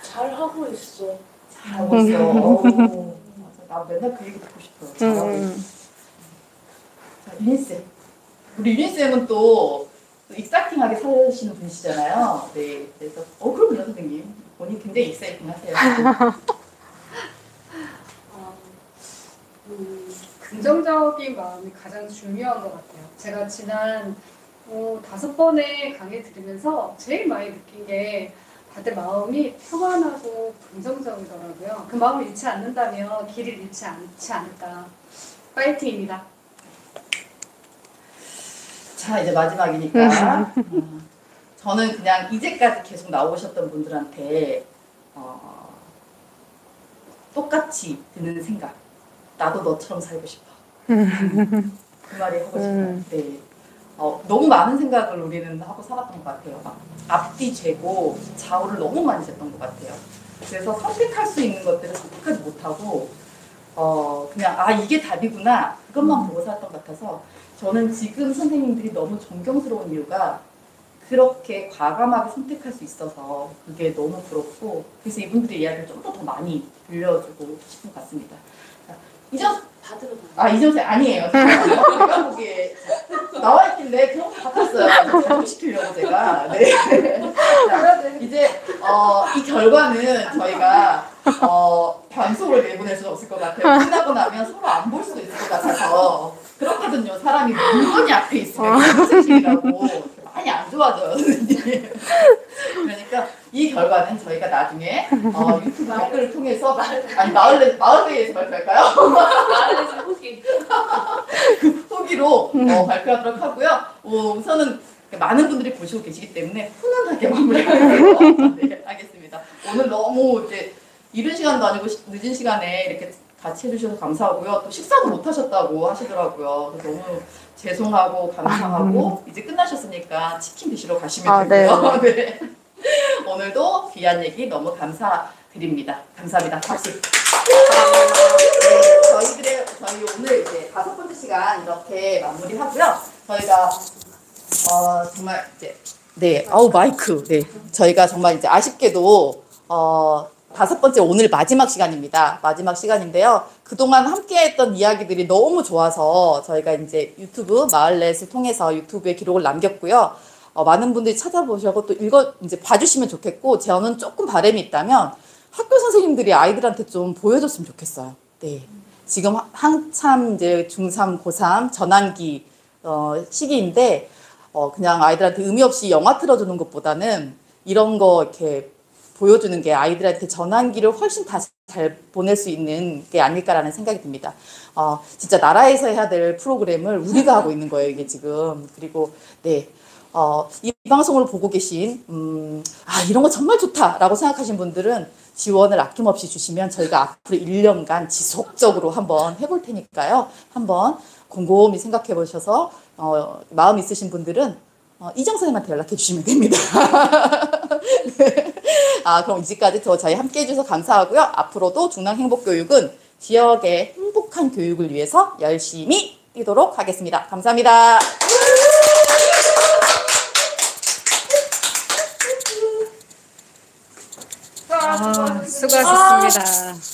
잘하고 있어.
잘하고 있어. 맞아. 나 맨날 그 얘기 듣고 싶어요. 잘하고 있어. 자, 유린쌤. 우리 유린쌤은 또 익사이팅하게 사시는 분이시잖아요. 네. 그래서, 그럼요, 선생님. 본인 굉장히 익사이팅 하세요.
긍정적인 마음이 가장 중요한 것 같아요. 제가 지난 5번의 강의 들으면서 제일 많이 느낀 게 다들 마음이 평안하고 긍정적이더라고요. 그 마음을 잃지 않는다면 길을 잃지 않지 않을까. 파이팅입니다.
자, 이제 마지막이니까. 저는 그냥 이제까지 계속 나오셨던 분들한테 똑같이 드는 생각. 나도 너처럼 살고 싶어. 그 말이 하고 싶어요. 네. 너무 많은 생각을 우리는 하고 살았던 것 같아요. 막 앞뒤 재고 좌우를 너무 많이 쟀던 것 같아요. 그래서 선택할 수 있는 것들을 선택하지 못하고 그냥 이게 답이구나 그것만 보고 살았던 것 같아서 저는 지금 선생님들이 너무 존경스러운 이유가 그렇게 과감하게 선택할 수 있어서 그게 너무 부럽고 그래서 이분들의 이야기를 좀 더 많이 들려주고 싶은 것 같습니다. 이정
다 들어봐요.
이정쌤 아니에요. 제가 보기에 나와 있길래 그런 거 같았어요. 소개시키려고 제가. 네. 자, 이제 이 결과는 저희가 방송을 내보낼 수는 없을 것 같아요. 끝나고 나면 서로 안 볼 수도 있을 것 같아서 그렇거든요. 사람이 물건이 앞에 있으면 무슨식이라고 많이 안 좋아져요, 선생님. 그러니까 이 결과는 저희가 나중에 유튜브 댓글을 통해서 마을회의에서 발표할까요?
나를 후기.
후기로 발표하도록 하고요. 우선은 많은 분들이 보시고 계시기 때문에 훈훈하게 마무리하도록 네, 하겠습니다. 오늘 너무 이제 이른 시간도 아니고 늦은 시간에 이렇게 같이 해주셔서 감사하고요. 또 식사도 못 하셨다고 하시더라고요. 너무 죄송하고 감사하고 이제 끝나셨으니까 치킨 드시러 가시면 되고요. 네. 네. 오늘도 귀한 얘기 너무 감사드립니다. 감사합니다. 박수. 네, 저희 오늘 이제 5번째 시간 이렇게 마무리하고요. 저희가 정말 이제 마이크. 네. 저희가 정말 이제 아쉽게도 5번째 오늘 마지막 시간입니다. 마지막 시간인데요. 그동안 함께했던 이야기들이 너무 좋아서 저희가 이제 유튜브 마을넷을 통해서 유튜브에 기록을 남겼고요. 많은 분들이 찾아보시고 또 이제 봐주시면 좋겠고 저는 조금 바람이 있다면 학교 선생님들이 아이들한테 좀 보여줬으면 좋겠어요. 네. 지금 한참 이제 중3, 고3 전환기 시기인데 그냥 아이들한테 의미 없이 영화 틀어주는 것보다는 이런 거 이렇게 보여주는 게 아이들한테 전환기를 훨씬 다 잘 보낼 수 있는 게 아닐까라는 생각이 듭니다. 진짜 나라에서 해야 될 프로그램을 우리가 하고 있는 거예요, 이게 지금. 그리고 네. 이 방송을 보고 계신 이런 거 정말 좋다라고 생각하신 분들은 지원을 아낌없이 주시면 저희가 앞으로 1년간 지속적으로 한번 해볼 테니까요. 한번 곰곰이 생각해 보셔서 마음 있으신 분들은 이정 선생님한테 연락해 주시면 됩니다. 네. 그럼 이제까지 저희 함께 해주셔서 감사하고요. 앞으로도 중랑행복교육은 지역의 행복한 교육을 위해서 열심히 뛰도록 하겠습니다. 감사합니다.
수고하셨습니다.